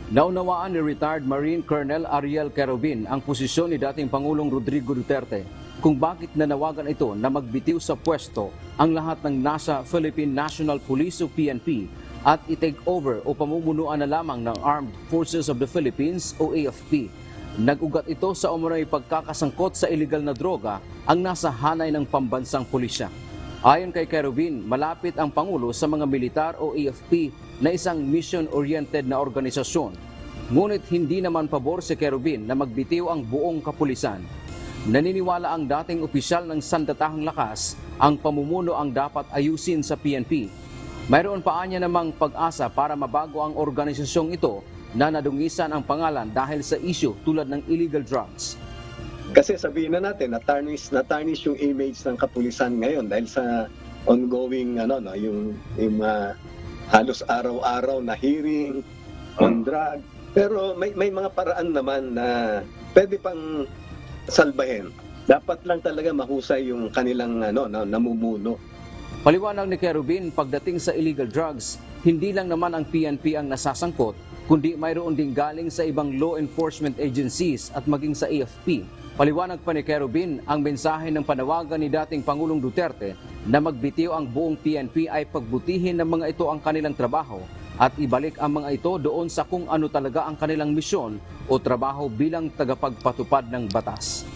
[SPEAKER 10] Naunawaan ni retired Marine Colonel Ariel Querubin ang posisyon ni dating Pangulong Rodrigo Duterte kung bakit nanawagan ito na magbitiw sa pwesto ang lahat ng nasa Philippine National Police o PNP at i-take over o pamumunuan na lamang ng Armed Forces of the Philippines o AFP. Nag-ugat ito sa umunoy pagkakasangkot sa iligal na droga ang nasa hanay ng pambansang pulisya. Ayon kay Querubin, malapit ang Pangulo sa mga militar o AFP na isang mission-oriented na organisasyon. Ngunit hindi naman pabor si Querubin na magbitiw ang buong kapulisan. Naniniwala ang dating opisyal ng Sandatahang Lakas ang pamumuno ang dapat ayusin sa PNP. Mayroon pa anya namang pag-asa para mabago ang organisasyong ito na nadungisan ang pangalan dahil sa issue tulad ng illegal drugs.
[SPEAKER 9] Kasi sabihin na natin, na-tarnish yung image ng kapulisan ngayon dahil sa ongoing yung halos araw-araw na hearing on drug. Pero may mga paraan naman na pwede pang salbahin. Dapat lang talaga mahusay yung kanilang namumuno.
[SPEAKER 10] Paliwanag ni Querubin, pagdating sa illegal drugs, hindi lang naman ang PNP ang nasasangkot, kundi mayroon ding galing sa ibang law enforcement agencies at maging sa AFP. Paliwanag pa ni Querubin, ang mensahe ng panawagan ni dating Pangulong Duterte na magbitiw ang buong PNP ay pagbutihin ng mga ito ang kanilang trabaho at ibalik ang mga ito doon sa kung ano talaga ang kanilang misyon o trabaho bilang tagapagpatupad ng batas.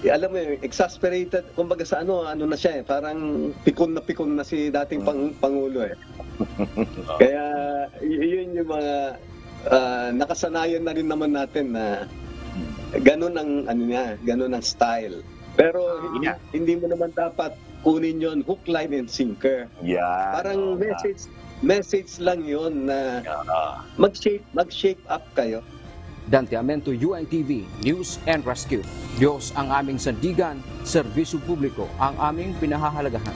[SPEAKER 9] Alam mo, exasperated, kumbaga sa na siya parang pikon na si dating Pangulo Kaya yun yung mga nakasanayan na rin naman natin na ganun ang ganun ang style. Pero hindi mo naman dapat kunin yon hook, line and sinker. Parang message lang yon na mag-shape up kayo.
[SPEAKER 10] Dante Amento, UNTV, News and Rescue. Diyos ang aming sandigan, serbisyo publiko ang aming pinahahalagahan.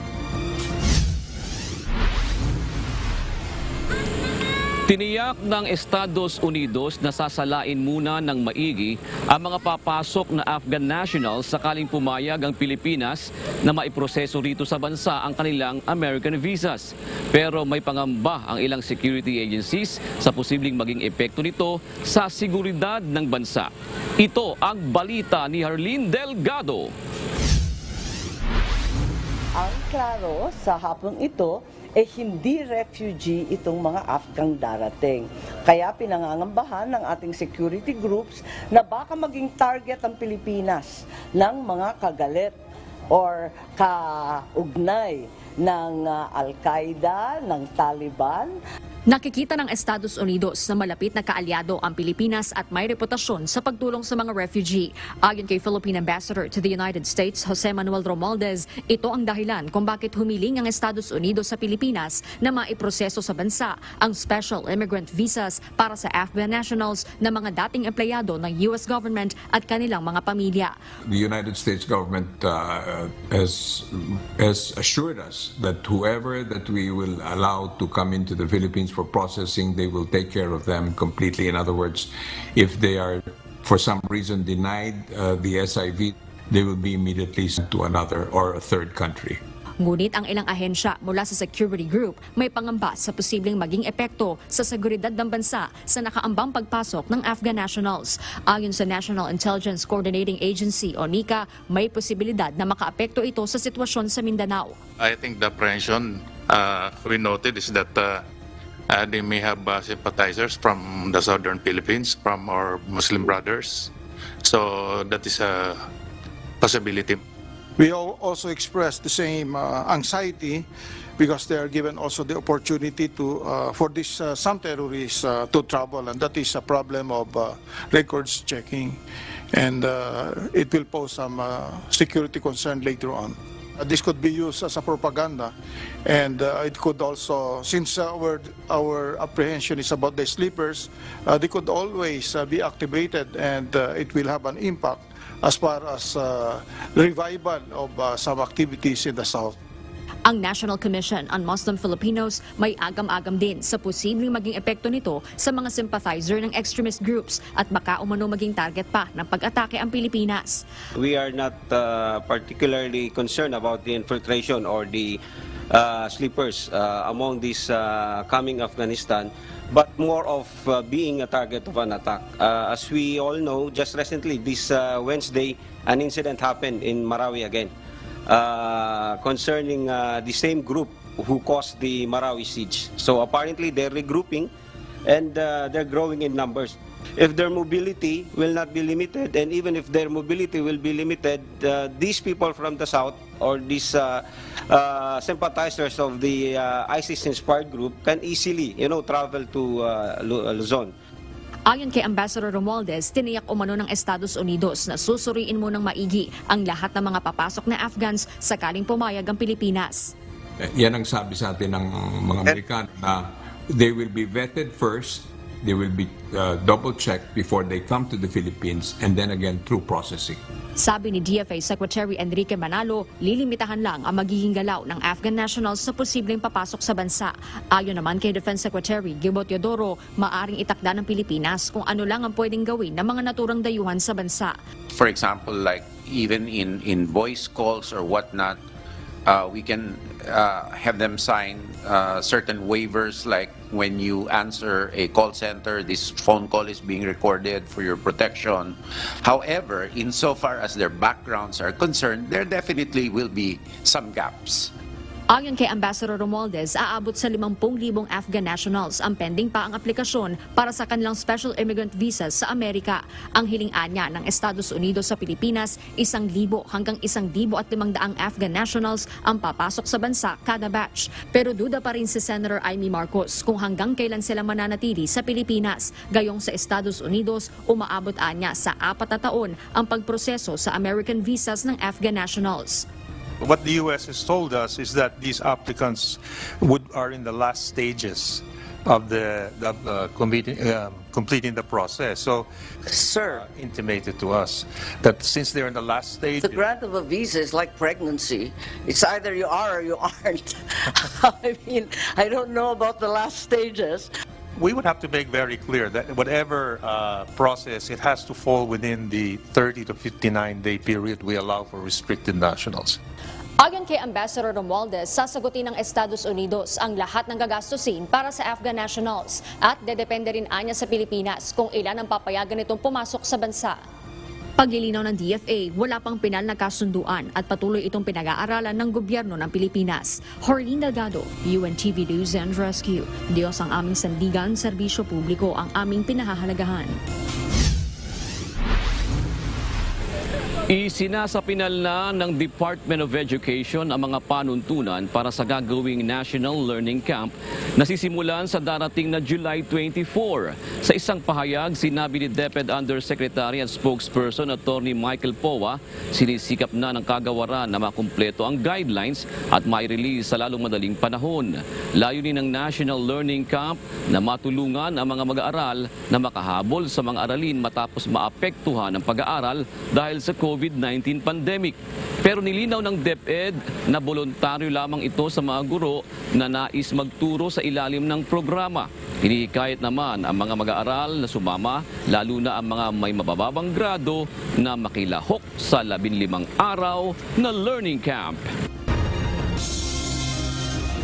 [SPEAKER 14] Tiniyak ng Estados Unidos na sasalain muna ng maigi ang mga papasok na Afghan nationals sakaling pumayag ang Pilipinas na maiproseso rito sa bansa ang kanilang American visas. Pero may pangamba ang ilang security agencies sa posibleng maging epekto nito sa seguridad ng bansa. Ito ang balita ni Harleen Delgado.
[SPEAKER 11] Ang klaro sa hapong ito, hindi refugee itong mga Afghang darating. Kaya pinangangambahan ng ating security groups na baka maging target ang Pilipinas ng mga kagalit or kaugnay ng Al-Qaeda, ng Taliban.
[SPEAKER 12] Nakikita ng Estados Unidos na malapit na kaalyado ang Pilipinas at may reputasyon sa pagtulong sa mga refugee. Ayon kay Philippine Ambassador to the United States, Jose Manuel Romualdez, ito ang dahilan kung bakit humiling ang Estados Unidos sa Pilipinas na maiproseso sa bansa ang special immigrant visas para sa Afghan nationals na mga dating empleyado ng US government at kanilang mga pamilya.
[SPEAKER 13] The United States government has assured us that whoever that we will allow to come into the Philippines for processing, they will take care of them completely. In other words, if they are for some reason denied the SIV, they will be immediately sent to another or a third country.
[SPEAKER 12] Ngunit ang ilang ahensya mula sa security group may pangamba sa posibleng maging epekto sa seguridad ng bansa sa nakaambang pagpasok ng Afghan nationals. Ayon sa National Intelligence Coordinating Agency o NICA, may posibilidad na makaapekto ito sa sitwasyon sa Mindanao.
[SPEAKER 15] I think the apprehension we noted is that they may have sympathizers from the southern Philippines, from our Muslim brothers. So that is a possibility.
[SPEAKER 25] We also express the same anxiety because they are given also the opportunity to for this some terrorists to travel, and that is a problem of records checking, and it will pose some security concern later on. This could be used as a propaganda, and it could also, since our apprehension is about the sleepers, they could always be activated, and it will have an impact as far as revival of some activities in the south.
[SPEAKER 12] Ang National Commission on Muslim Filipinos may agam-agam din sa posibleng maging epekto nito sa mga sympathizer ng extremist groups at baka umano maging target pa ng pag-atake ang Pilipinas.
[SPEAKER 26] We are not particularly concerned about the infiltration or the sleepers among these coming Afghanistan, but more of being a target of an attack. As we all know, just recently, this Wednesday, an incident happened in Marawi again. Concerning the same group who caused the Marawi siege. So apparently they're regrouping and they're growing in numbers. If their mobility will not be limited, and even if their mobility will be limited, these people from the south or these sympathizers of the ISIS-inspired group can easily, travel to Luzon.
[SPEAKER 12] Ayon kay Ambassador Romualdez, tiniyak umano ng Estados Unidos na susuriin munang maigi ang lahat ng mga papasok na Afghans sakaling pumayag ang Pilipinas.
[SPEAKER 13] Yan ang sabi sa atin ng mga Amerikano na they will be vetted first, they will be double-checked before they come to the Philippines, and then again through processing.
[SPEAKER 12] Sabi ni DFA Secretary Enrique Manalo, lilimitahan lang ang magiging galaw ng Afghan nationals sa posibleng papasok sa bansa. Ayon naman kay Defense Secretary Gibo Teodoro, maaring itakda ng Pilipinas kung ano lang ang pwedeng gawin ng mga naturang dayuhan sa bansa.
[SPEAKER 27] For example, like even in voice calls or whatnot, we can have them sign certain waivers, like when you answer a call center, this phone call is being recorded for your protection. However, insofar as their backgrounds are concerned, there definitely will be some gaps.
[SPEAKER 12] Ayon kay Ambassador Romualdez, aabot sa 50,000 Afghan nationals ang pending pa ang aplikasyon para sa kanilang special immigrant visas sa Amerika. Ang hiling-anya ng Estados Unidos sa Pilipinas, 1,000 hanggang 1,500 Afghan nationals ang papasok sa bansa kada batch. Pero duda pa rin si Senator Amy Marcos kung hanggang kailan sila mananatili sa Pilipinas. Gayong sa Estados Unidos, umaabot anya sa 4 na taon ang pagproseso sa American visas ng Afghan nationals.
[SPEAKER 28] What the U.S. has told us is that these applicants are in the last stages
[SPEAKER 3] completing the process. So,
[SPEAKER 4] sir,
[SPEAKER 3] intimated to us that since they're in the last stage,
[SPEAKER 4] the grant of a visa is like pregnancy. It's either you are or you aren't. I mean, I don't know about the last stages.
[SPEAKER 3] we would have to make very clear that whatever process, it has to fall within the 30 to 59-day period we allow for restricted nationals.
[SPEAKER 12] Ayon kay Ambassador Romualdez, sasagutin ng Estados Unidos ang lahat ng gagastusin para sa Afghan nationals at dedepende rin anya sa Pilipinas kung ilan ang papayagan nitong pumasok sa bansa. Paglilinaw ng DFA, wala pang pinal na kasunduan at patuloy itong pinag-aaralan ng gobyerno ng Pilipinas. Jorlene Delgado, UNTV News and Rescue. Diyos ang aming sandigan, serbisyo publiko ang aming pinahahalagahan.
[SPEAKER 14] Isinasapinal na ng Department of Education ang mga panuntunan para sa gagawing National Learning Camp na sisimulan sa darating na July 24. Sa isang pahayag, sinabi ni DepEd Undersecretary at Spokesperson Attorney Michael Powa, sinisikap na ng kagawaran na makumpleto ang guidelines at mai-release sa lalong madaling panahon. Layunin ng National Learning Camp na matulungan ang mga mag-aaral na makahabol sa mga aralin matapos maapektuhan ang pag-aaral dahil sa COVID-19 pandemic. Pero nilinaw ng DepEd na voluntaryo lamang ito sa mga guro na nais magturo sa ilalim ng programa. Hinihikayat naman ang mga mag-aaral na sumama, lalo na ang mga may mabababang grado na makilahok sa 15 araw na learning camp.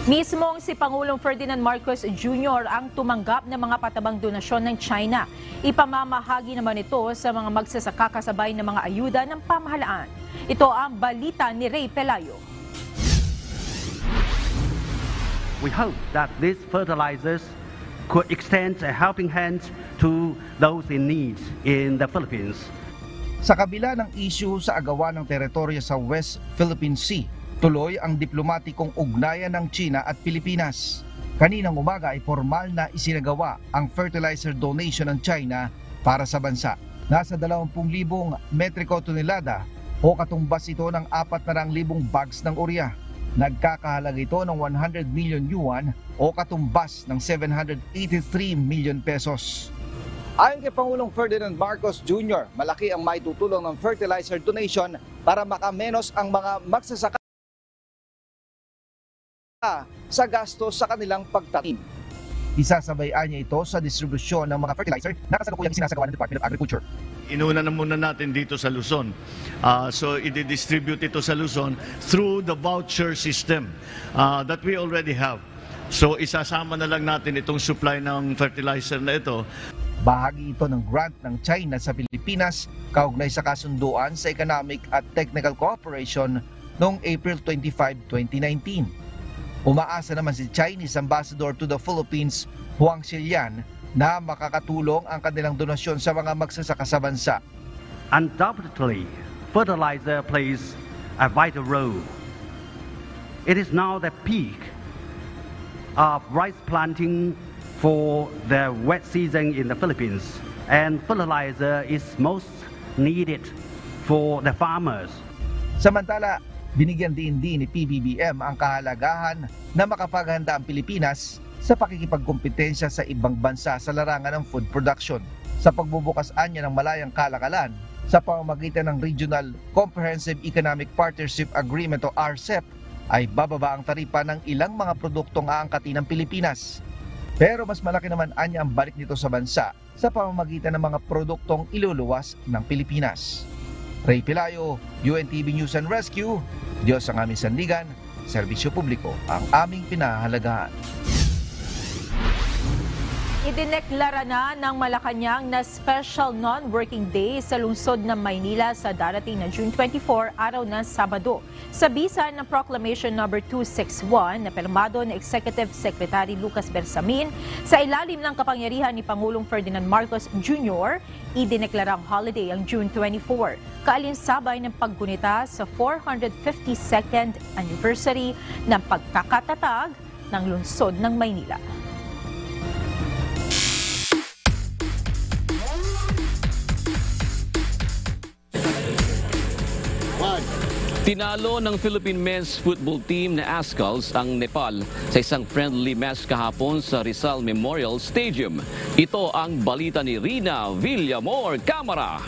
[SPEAKER 8] Mismong si Pangulong Ferdinand Marcos Jr. ang tumanggap ng mga patabang donasyon ng China. Ipamamahagi naman ito sa mga magsasaka kasabay ng mga ayuda ng pamahalaan. Ito ang balita ni Ray Pelayo.
[SPEAKER 6] We hope that these fertilizers could extend a helping hand to those in need in the Philippines.
[SPEAKER 16] Sa kabila ng issue sa agawan ng teritoryo sa West Philippine Sea, tuloy ang diplomatikong ugnayan ng China at Pilipinas. Kaninang umaga ay formal na isinagawa ang fertilizer donation ng China para sa bansa. Nasa 20,000 metriko tonelada o katumbas ito ng 400,000 bags ng urea. Nagkakahalaga ito ng 100 million yuan o katumbas ng 783 million pesos. Ayon kay Pangulong Ferdinand Marcos Jr., malaki ang maitutulong ng fertilizer donation para makamenos ang mga magsasaka sa gastos sa kanilang pagtanim. Isasabayan niya ito sa distribusyon ng mga fertilizer na kasalukuyang sinasagawa ng Department of Agriculture.
[SPEAKER 17] Inuna na muna natin dito sa Luzon. So i-distribute ito sa Luzon through the voucher system that we already have. So isasama na lang natin itong supply ng fertilizer na ito.
[SPEAKER 16] Bahagi ito ng grant ng China sa Pilipinas kaugnay sa kasunduan sa Economic at Technical Cooperation noong April 25, 2019. Umaasa naman si Chinese Ambassador to the Philippines, Huang Xilian, na makakatulong ang kanilang donasyon sa mga magsasaka sa bansa.
[SPEAKER 6] Undoubtedly, fertilizer plays a vital role. It is now the peak of rice planting for the wet season in the Philippines, and fertilizer is most needed for the farmers.
[SPEAKER 16] Samantala, binigyan din ni PBBM ang kahalagahan na makapaghanda ang Pilipinas sa pakikipagkompetensya sa ibang bansa sa larangan ng food production. Sa pagbubukas anya ng malayang kalakalan sa pamamagitan ng Regional Comprehensive Economic Partnership Agreement o RCEP, ay bababa ang taripa ng ilang mga produktong aangkatin ng Pilipinas. Pero mas malaki naman anya ang balik nito sa bansa sa pamamagitan ng mga produktong iluluwas ng Pilipinas. Ray Pelayo, UNTV News and Rescue. Diyos ang aming sandigan, serbisyo publiko ang aming pinahahalagahan.
[SPEAKER 8] Idineklara na ng Malacanang na special non-working day sa lungsod ng Maynila sa darating na June 24, araw ng Sabado. Sa bisa ng Proclamation No. 261 na pirmado ni Executive Secretary Lucas Bersamin, sa ilalim ng kapangyarihan ni Pangulong Ferdinand Marcos Jr., idineklarang holiday ang June 24, kaalinsabay ng paggunita sa 452nd anniversary ng pagkakatatag ng lungsod ng Maynila.
[SPEAKER 14] Tinalo ng Philippine men's football team na Ascals ang Nepal sa isang friendly match kahapon sa Rizal Memorial Stadium. Ito ang balita ni Rina Villamor Camara.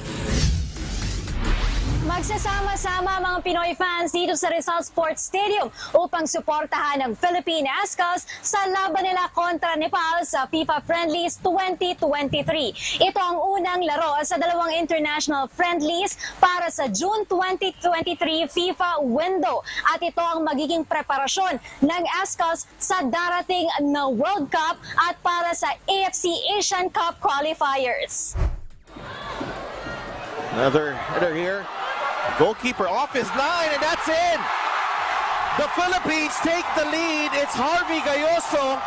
[SPEAKER 1] Magsasama-sama mga Pinoy fans dito sa Rizal Sports Stadium upang suportahan ang Philippine Ascals sa laban nila kontra Nepal sa FIFA Friendlies 2023. Ito ang unang laro sa dalawang international friendlies para sa June 2023 FIFA window at ito ang magiging preparasyon ng Ascals sa darating na World Cup at para sa AFC Asian Cup qualifiers.
[SPEAKER 2] Another header here. Goalkeeper off his line, and that's in. The Philippines take the lead. It's Harvey Gayoso.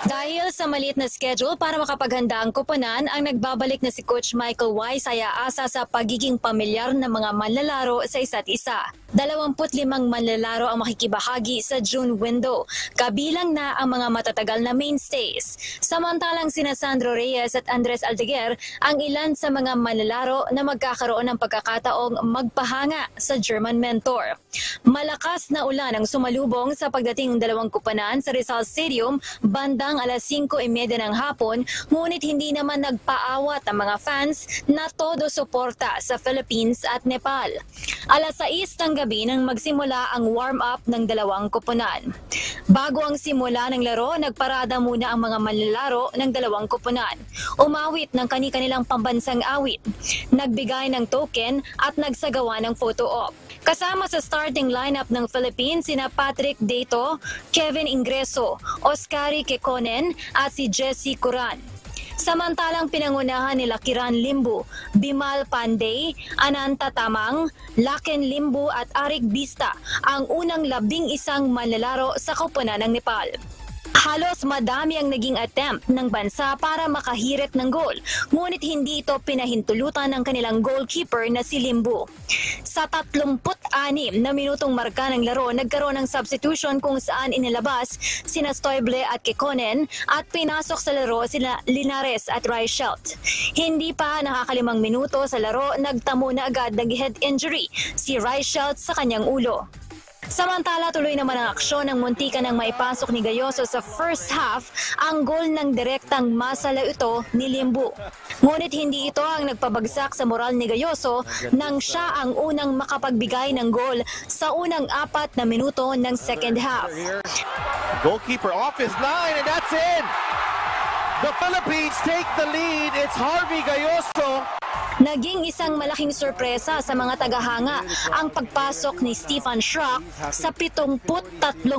[SPEAKER 1] Dahil sa maliit na schedule para makapaghanda ang koponan, ang nagbabalik na si Coach Michael Wise ay aasa sa pagiging pamilyar ng mga manlalaro sa isa't isa. 25 manlalaro ang makikibahagi sa June window, kabilang na ang mga matatagal na mainstays. Samantalang sina Sandro Reyes at Andres Aldeguer ang ilan sa mga manlalaro na magkakaroon ng pagkakataong magpahanga sa German mentor. Malakas na ulan ang sumalubong sa pagdating ng dalawang koponan sa Rizal Stadium bandang alas 5:30 ng hapon, ngunit hindi naman nagpaawat ang mga fans na todo suporta sa Philippines at Nepal. Alas 6 ng gabi nang magsimula ang warm-up ng dalawang koponan. Bago ang simula ng laro, nagparada muna ang mga manlalaro ng dalawang koponan. Umawit ng kani-kanilang pambansang awit, nagbigay ng token at nagsagawa ng photo op. Kasama sa starting lineup ng Philippines sina Patrick Deto, Kevin Ingreso, Oscari Kekkonen at si Jesse Curan. Samantalang pinangunahan nila Kiran Limbu, Bimal Panday, Ananta Tamang, Laken Limbu at Arik Bista ang unang 11 manlalaro sa koponan ng Nepal. Halos madami ang naging attempt ng bansa para makahirit ng goal, ngunit hindi ito pinahintulutan ng kanilang goalkeeper na si Limbu. Sa 36 na minutong marka ng laro, nagkaroon ng substitution kung saan inilabas sina Stoible at Kekkonen at pinasok sa laro sina Linares at Reichelt. Hindi pa nakakalimang minuto sa laro, nagtamo na agad ng head injury si Reichelt sa kanyang ulo. Samantala, tuloy naman ang aksyon ng muntikan ng maipasok ni Gayoso sa first half ang gol ng direktang masala ito ni Limbu. Ngunit hindi ito ang nagpabagsak sa moral ni Gayoso nang siya ang unang makapagbigay ng gol sa unang 4 na minuto ng second half.
[SPEAKER 2] Goalkeeper off his line, and that's in. The Philippines take the lead. It's Harvey Gayoso.
[SPEAKER 1] Naging isang malaking sorpresa sa mga tagahanga ang pagpasok ni Stefan Schrock sa 73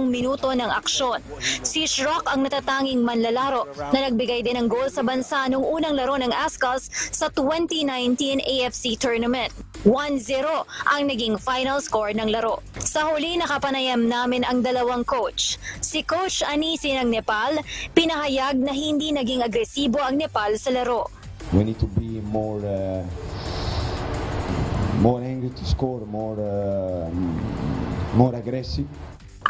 [SPEAKER 1] minuto ng aksyon. Si Schrock ang natatanging manlalaro na nagbigay din ng gol sa bansa nung unang laro ng Ascals sa 2019 AFC Tournament. 1-0 ang naging final score ng laro. Sa huli, nakapanayam namin ang dalawang coach. Si Coach Anisi ng Nepal, pinahayag na hindi naging agresibo ang Nepal sa laro.
[SPEAKER 18] We need to be more angry to score, more aggressive.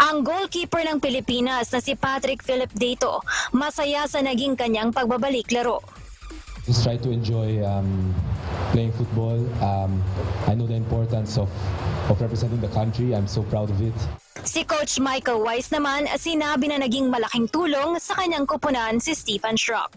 [SPEAKER 1] Ang goalkeeper ng Pilipinas na si Patrick Philip Deto, masaya sa naging kanyang pagbabalik laro.
[SPEAKER 19] Just try to enjoy playing football. I know the importance of representing the country. I'm so proud of it.
[SPEAKER 1] Si Coach Michael Wise naman, sinabi na naging malaking tulong sa kanyang koponan si Stefan Schrock.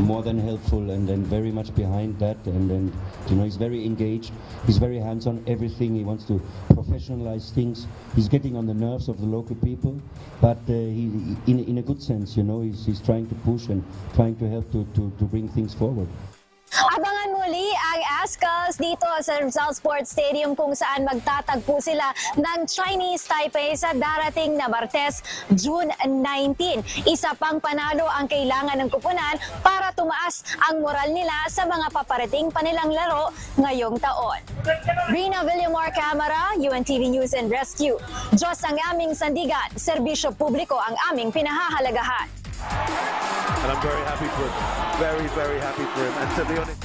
[SPEAKER 18] More than helpful, and then very much behind that, and then he's very engaged, he's very hands-on everything. He wants to professionalize things. He's getting on the nerves of the local people, but he in a good sense, he's trying to push and trying to help to bring things forward.
[SPEAKER 1] Abangan muli ang Ascals dito sa Rizal Sports Stadium kung saan magtatagpo sila ng Chinese Taipei sa darating na Martes, June 19. Isa pang panalo ang kailangan ng koponan para tumaas ang moral nila sa mga paparating pa nilang laro ngayong taon. Rina Villamor Camara, UNTV News and Rescue. Diyos ang aming sandigan, serbisyo publiko ang aming pinahahalagahan.
[SPEAKER 2] And I'm very happy for him. Very, very happy for him. And to be honest,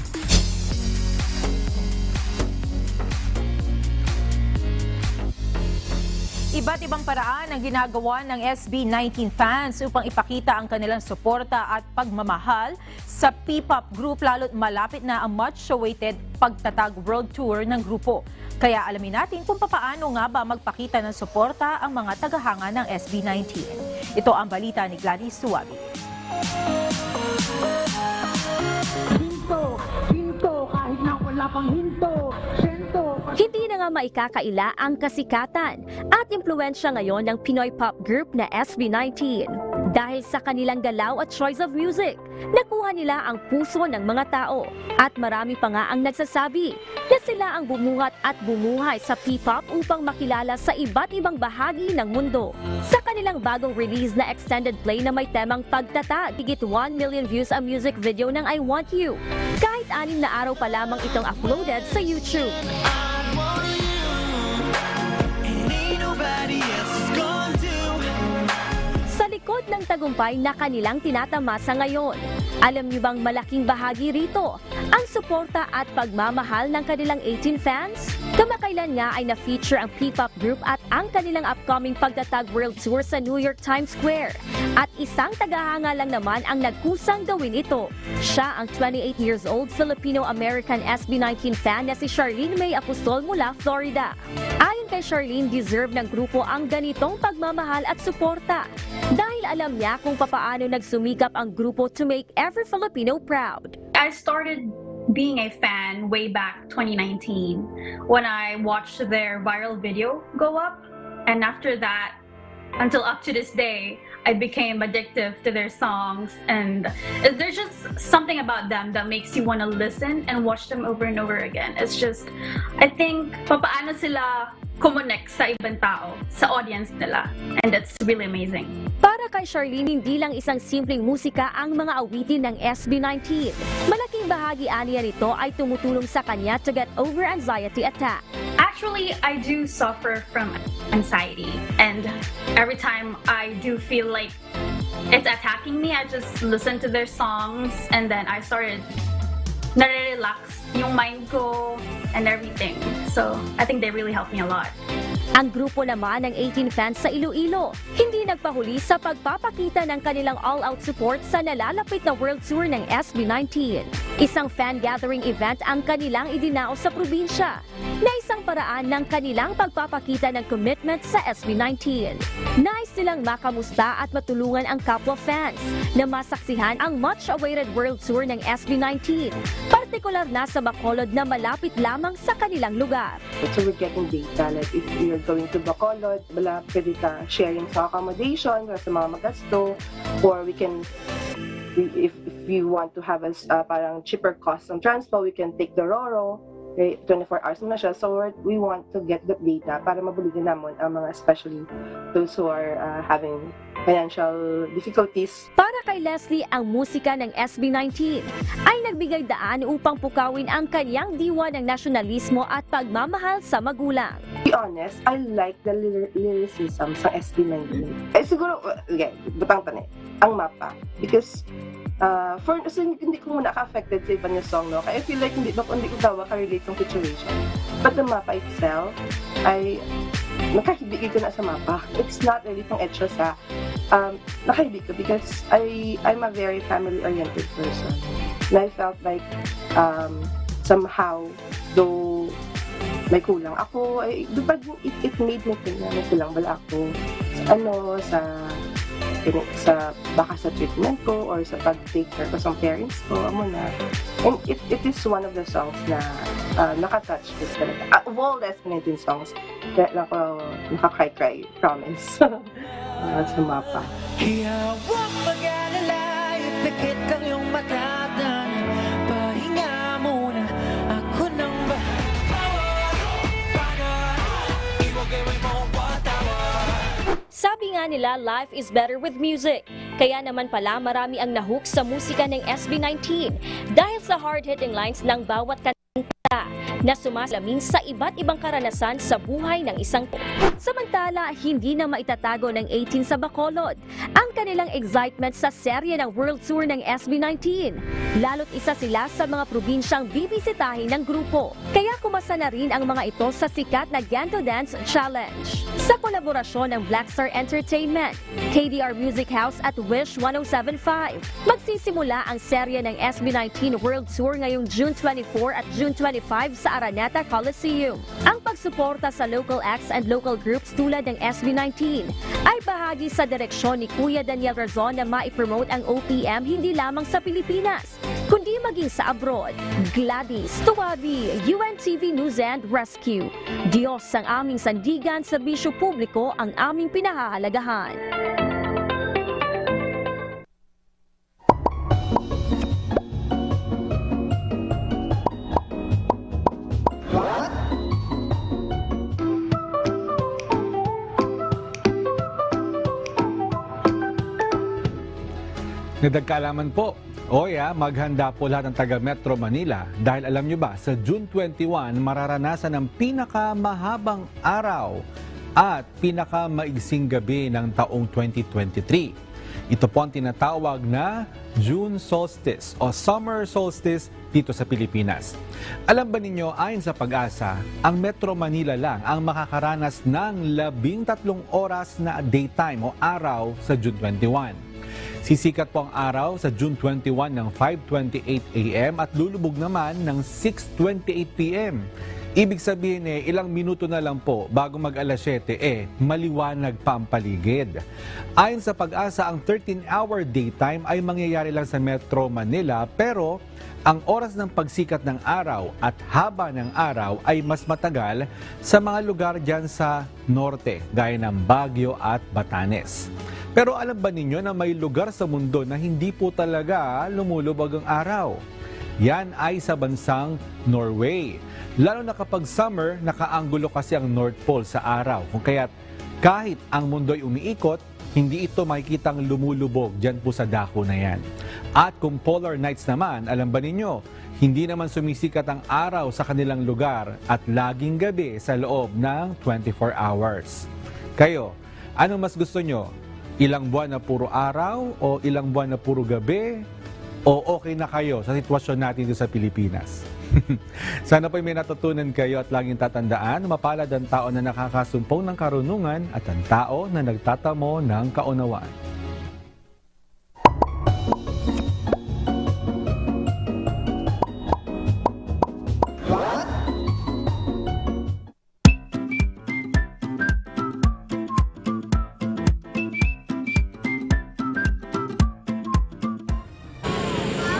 [SPEAKER 8] Iba't ibang paraan ang ginagawa ng SB19 fans upang ipakita ang kanilang suporta at pagmamahal sa P-pop group, lalo't malapit na ang much-awaited pagtatag world tour ng grupo. Kaya alamin natin kung paano nga ba magpakita ng suporta ang mga tagahanga ng SB19. Ito ang balita ni Gladys Suwabi.
[SPEAKER 5] Hinto, kahit na wala pang hinto.
[SPEAKER 7] Hindi na nga maikakaila ang kasikatan at impluwensya ngayon ng Pinoy pop group na SB19. Dahil sa kanilang galaw at choice of music, nakuha nila ang puso ng mga tao. At marami pa nga ang nagsasabi na sila ang bumuhat at bumuhay sa P-pop upang makilala sa iba't ibang bahagi ng mundo. Sa kanilang bagong release na extended play na may temang pagtatag, higit 1 million views ang music video ng I Want You. Kahit 6 na araw pa lamang itong uploaded sa YouTube. Sa likod ng tagumpay na kanilang tinatamasa ngayon, alam niyo bang malaking bahagi rito ang suporta at pagmamahal ng kanilang 18 fans? Kamakailan nga ay na-feature ang P-pop group at ang kanilang upcoming pagtatag world tour sa New York Times Square. At isang tagahanga lang naman ang nagkusang gawin ito. Siya ang 28 years old Filipino-American SB19 fan na si Charlene May Apostol mula Florida. Ayon kay Charlene, deserve ng grupo ang ganitong pagmamahal at suporta dahil alam niya kung papaano nagsumikap ang grupo to make every Filipino proud.
[SPEAKER 20] I started being a fan way back 2019 when I watched their viral video go up, and after that, until up to this day, I became addictive to their songs, and there's just something about them that makes you want to listen and watch them over and over again. It's just, I think, papaano sila kumonek sa ibang tao, sa audience nila, and it's really amazing.
[SPEAKER 7] Para kay Charlene, hindi lang isang simpleng musika ang mga awitin ng SB19. Malaking bahagi aniya nito ay tumutulong sa kanya to get over anxiety attack.
[SPEAKER 20] Actually, I do suffer from anxiety, and every time I do feel like it's attacking me, I just listen to their songs, and then I started nare-relax yung mind ko and everything. So, I think they really helped me a lot.
[SPEAKER 7] Ang grupo naman ng 18 fans sa Iloilo, hindi nagpahuli sa pagpapakita ng kanilang all-out support sa nalalapit na world tour ng SB19. Isang fan gathering event ang kanilang idinao sa probinsya na isang paraan ng kanilang pagpapakita ng commitment sa SB19. Nais nilang makamusta at matulungan ang kapwa fans na masaksihan ang much-awaited world tour ng SB19, partikular na sa Bacolod na malapit lamang sa kanilang lugar.
[SPEAKER 21] So we're getting data, like if you're going to Bacolod, wala pwede ka sharing sa accommodation, sa mga magasto, or we can, if you want to have a parang cheaper cost on transport, we can take the Roro. 24 hours na siya. So we want to get the data para mabuligin naman ang mga, especially those who are having financial difficulties.
[SPEAKER 7] Para kay Leslie, ang musika ng SB19 ay nagbigay daan upang pukawin ang kanyang diwa ng nasyonalismo at pagmamahal sa magulang.
[SPEAKER 21] To be honest, I like the lyricism sa SB19. Siguro, butang tani, ang mapa. Because so hindi ko muna ka-affected sa iba niya song, no? Kaya I feel like hindi ko ka-relate ng situation. But the mapa itself, nakahibig ko na sa mapa. It's not really pang etcho sa nakahibig ko because I'm a very family-oriented person. And I felt like somehow, though may kulang ako, it made me think na may kulang bala ako sa baka sa treatment ko or sa pag-take care ko sa parents ko, and it is one of the songs na nakatouch ko talaga. Of all the SB19 songs, nakakry-cry, promise. Sa mapa.
[SPEAKER 5] Kaya huwag mag-alala, ipikit ang iyong matatan, pahinga muna, ako nang
[SPEAKER 7] Sabi nga nila, life is better with music. Kaya naman pala marami ang nahook sa musika ng SB19 dahil sa hard-hitting lines ng bawat kanta na sumasalamin sa iba't ibang karanasan sa buhay ng isang tao. Samantala, hindi na maitatago ng 18 sa Bacolod ang kanilang excitement sa serye ng World Tour ng SB19. Lalo't isa sila sa mga probinsyang bibisitahin ng grupo. Kaya kumasa na rin ang mga ito sa sikat na Ganto Dance Challenge. Sa kolaborasyon ng Black Star Entertainment, KDR Music House at Wish 1075, magsisimula ang serye ng SB19 World Tour ngayong June 24 at June 25 sa Araneta Coliseum. Ang pagsuporta sa local acts and local groups tulad ng SB19 ay bahagi sa direksyon ni Kuya Daniel Razon na maipromote ang OPM hindi lamang sa Pilipinas, kundi maging sa abroad. Gladys Tuwabi, UNTV News and Rescue. Diyos ang aming sandigan, serbisyo publiko ang aming pinahahalagahan.
[SPEAKER 9] Nadagkaalaman po, maghanda po lahat ng taga Metro Manila dahil alam nyo ba, sa June 21 mararanasan ang pinakamahabang araw at pinakamaigsing gabi ng taong 2023. Ito po ang tinatawag na June Solstice o Summer Solstice dito sa Pilipinas. Alam ba ninyo, ayon sa Pag-asa, ang Metro Manila lang ang makakaranas ng 13 oras na daytime o araw sa June 21. Sisikat po ang araw sa June 21 ng 5:28 AM at lulubog naman ng 6:28 PM. Ibig sabihin ilang minuto na lang po bago mag-alas 7 maliwanag pa ang paligid. Ayon sa Pag-asa, ang 13-hour daytime ay mangyayari lang sa Metro Manila pero ang oras ng pagsikat ng araw at haba ng araw ay mas matagal sa mga lugar dyan sa norte gaya ng Baguio at Batanes. Pero alam ba ninyo na may lugar sa mundo na hindi po talaga lumulubog ang araw? Yan ay sa bansang Norway. Lalo na kapag summer, nakaanggulo kasi ang North Pole sa araw. Kung kaya't kahit ang mundo'y umiikot, hindi ito makikitang lumulubog dyan po sa dako na yan. At kung polar nights naman, alam ba ninyo, hindi naman sumisikat ang araw sa kanilang lugar at laging gabi sa loob ng 24 hours. Kayo, anong mas gusto nyo? Ilang buwan na puro araw o ilang buwan na puro gabi? O okay na kayo sa sitwasyon natin dito sa Pilipinas? Sana po may natutunan kayo at laging tatandaan, mapalad ang tao na nakakasumpong ng karunungan at ang tao na nagtatamo ng kaunawaan.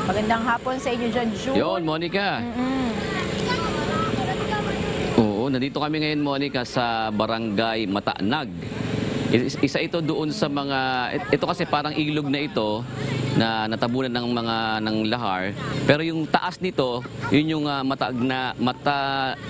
[SPEAKER 8] Magandang hapon sa inyo dyan, June.
[SPEAKER 14] Yon, Monica. Oo, nandito kami ngayon, Monica, sa Barangay Mataanag. Isa ito doon sa mga, ito kasi parang ilog na ito na natabunan ng mga ng lahar. Pero yung taas nito, yun yung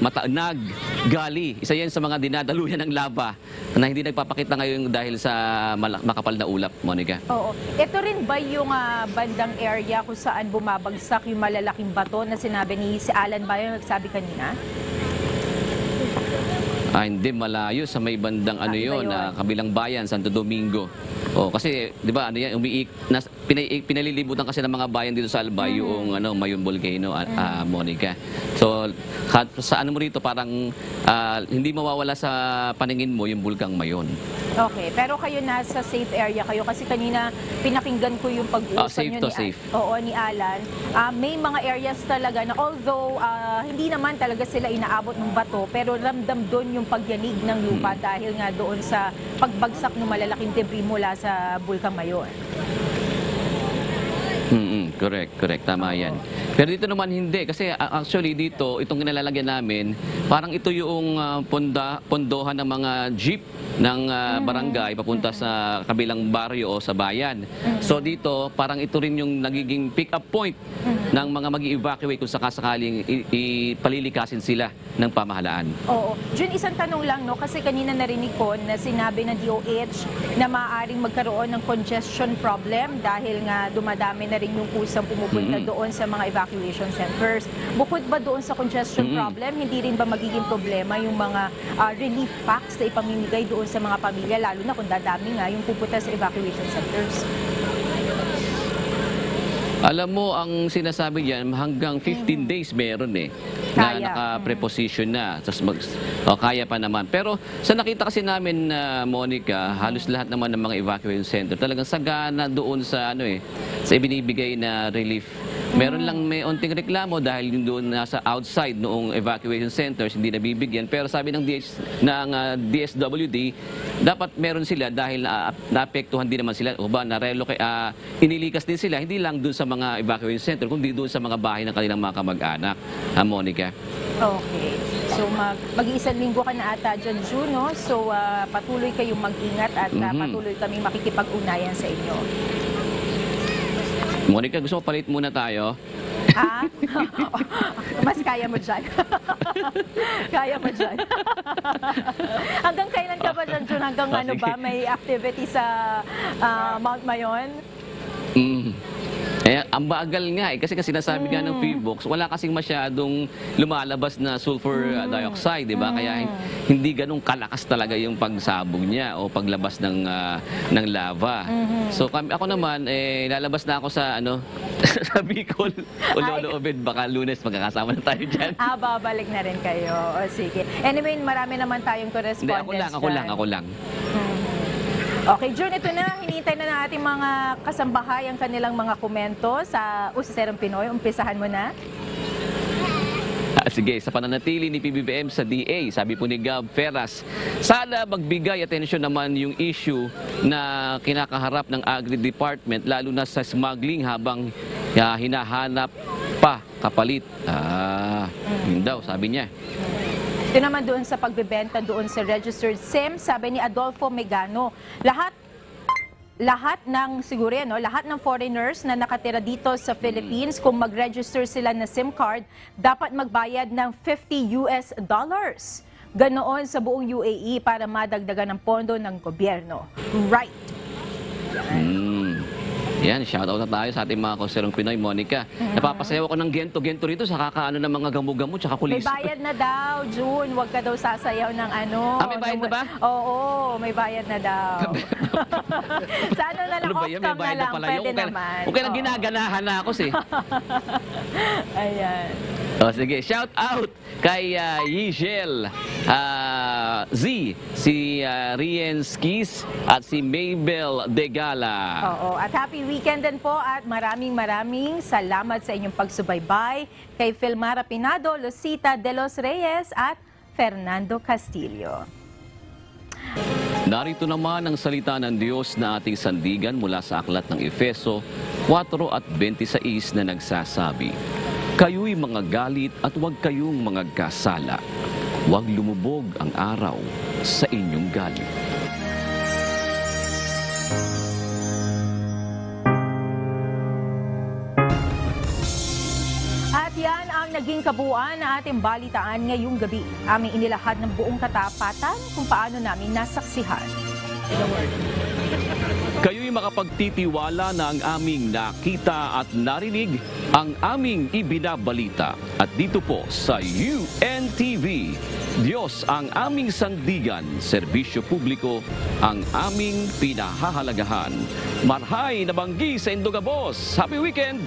[SPEAKER 14] Mataanag Gali. Isa yan sa mga dinadaluyan ng lava na hindi nagpapakita ngayon dahil sa makapal na ulap, Monica.
[SPEAKER 8] Oo. Ito rin ba yung bandang area kung saan bumabagsak yung malalaking bato na sinabi ni si Alan ba yung nagsabi kanina?
[SPEAKER 14] Hindi, malayo sa may bandang kabilang bayan, Santo Domingo. Kasi 'di ba yan pinalilibutan kasi ng mga bayan dito sa Albay yung Mayon Volcano, Monica. So sa mo rito parang hindi mawawala sa paningin mo yung bulkang Mayon.
[SPEAKER 8] Okay, pero kayo nasa safe area kayo kasi kanina pinakinggan ko yung pag-uusap niyo ni Alan. May mga areas talaga na although hindi naman talaga sila inaabot ng bato pero ramdam doon yung pagyanig ng lupa dahil nga doon sa pagbagsak ng malalaking debris mula sa bulkang Mayon.
[SPEAKER 14] Correct. Tama yan. Pero dito naman hindi. Kasi actually dito, itong kinalalagyan namin, parang ito yung pondohan ng mga jeep ng barangay papunta sa kabilang baryo o sa bayan. So dito, parang ito rin yung nagiging pick-up point ng mga mag-i-evacuate kung sakasakaling ipalilikasin sila ng pamahalaan.
[SPEAKER 8] Oo. Jun, isang tanong lang, no? Kasi kanina narinig ko na sinabi ng DOH na maaaring magkaroon ng congestion problem dahil nga dumadami na rin yung kusang pumupunta doon sa mga evacuation centers. Bukod ba doon sa congestion problem, hindi rin ba magiging problema yung mga relief packs na ipamimigay doon sa mga pamilya, lalo na kung dadami nga yung pupunta sa evacuation centers?
[SPEAKER 14] Alam mo, ang sinasabi diyan hanggang 15 days meron na naka-preposition na. Kaya pa naman. Pero sa nakita kasi namin, Monica, halos lahat naman ng mga evacuation center talagang sagana doon sa sa ibinibigay na relief. Meron lang may onting reklamo dahil yung doon nasa outside noong evacuation centers hindi nabibigyan. Pero sabi ng DSWD, dapat meron sila dahil naapektuhan din naman sila o ba na-relocate, inilikas din sila hindi lang doon sa mga evacuation center kundi doon sa mga bahay ng kanilang mga kamag-anak. Monica.
[SPEAKER 8] Okay. So mag-iisang linggo ka na ata dyan, June, no? So patuloy kayong mag-ingat at patuloy kaming makikipag-ugnayan sa inyo.
[SPEAKER 14] Monica, gusto mo palit muna tayo?
[SPEAKER 8] Ha? Mas kaya mo dyan. Kaya mo dyan. Hanggang kailan ka ba dyan, June? Hanggang ano ba? May activity sa Mount Mayon?
[SPEAKER 14] Ang bagal nga kasi sinasabi nga ng PHIVOLCS, wala kasing masyadong lumalabas na sulfur dioxide, di ba? Kaya hindi ganun kalakas talaga yung pagsabog niya o paglabas ng lava. So ako naman lalabas na ako sa sa Bicol o Lolo Obed, baka Lunes magkakasama na tayo diyan.
[SPEAKER 8] Babalik na rin kayo. O sige. Anyway, marami naman tayong correspondence.
[SPEAKER 14] Ako lang.
[SPEAKER 8] Okay, June, ito na. Hinihintay na ng ating mga kasambahay ang kanilang mga komento sa Usaserong Pinoy. Umpisahan mo na.
[SPEAKER 14] Sige, sa pananatili ni PBBM sa DA, sabi po ni Gab Ferras, sana magbigay atensyon naman yung issue na kinakaharap ng Agri-Department, lalo na sa smuggling habang hinahanap pa kapalit. Yun daw, sabi niya.
[SPEAKER 8] Ito naman doon sa pagbebenta doon sa registered SIM, sabi ni Adolfo Megano, lahat ng siguro lahat ng foreigners na nakatira dito sa Philippines, kung mag-register sila na SIM card, dapat magbayad ng $50. Ganoon sa buong UAE para madagdagan ng pondo ng gobyerno. Right.
[SPEAKER 14] Yan, shoutout na tayo sa ating mga Usaserong Pinoy, Monica. Napapasayaw ko ng gento-gento rito sa kakaano ng mga gamu-gamu tsaka kulis.
[SPEAKER 8] May bayad na daw, June. Huwag ka daw sasayaw ng
[SPEAKER 14] may bayad na ba?
[SPEAKER 8] Oo, may bayad na daw. Sa na lang, off-cam na lang, pwede naman.
[SPEAKER 14] Huwag ka lang ginaganahan na ako,
[SPEAKER 8] Ayan.
[SPEAKER 14] Sige, shout out kay Yishel Z, si Rien Skis at si Mabel Degala.
[SPEAKER 8] At happy weekend din po at maraming salamat sa inyong pagsubaybay kay Filmara Pinado, Lucita De Los Reyes at Fernando Castillo.
[SPEAKER 14] Narito naman ang salita ng Diyos na ating sandigan mula sa aklat ng Efeso 4:26 na nagsasabi, kayo'y mga galit at huwag kayong mga kasala. Huwag lumubog ang araw sa inyong galit.
[SPEAKER 8] At yan ang naging kabuuan na ating balitaan ngayong gabi. Aming inilahad ng buong katapatan kung paano namin nasaksihan.
[SPEAKER 14] Kayo'y makapagtitiwala na ang aming nakita at narinig, ang aming ibinabalita. At dito po sa UNTV, Diyos ang aming sandigan, serbisyo publiko ang aming pinahahalagahan. Marhay na banggi sa Indogabos. Happy weekend!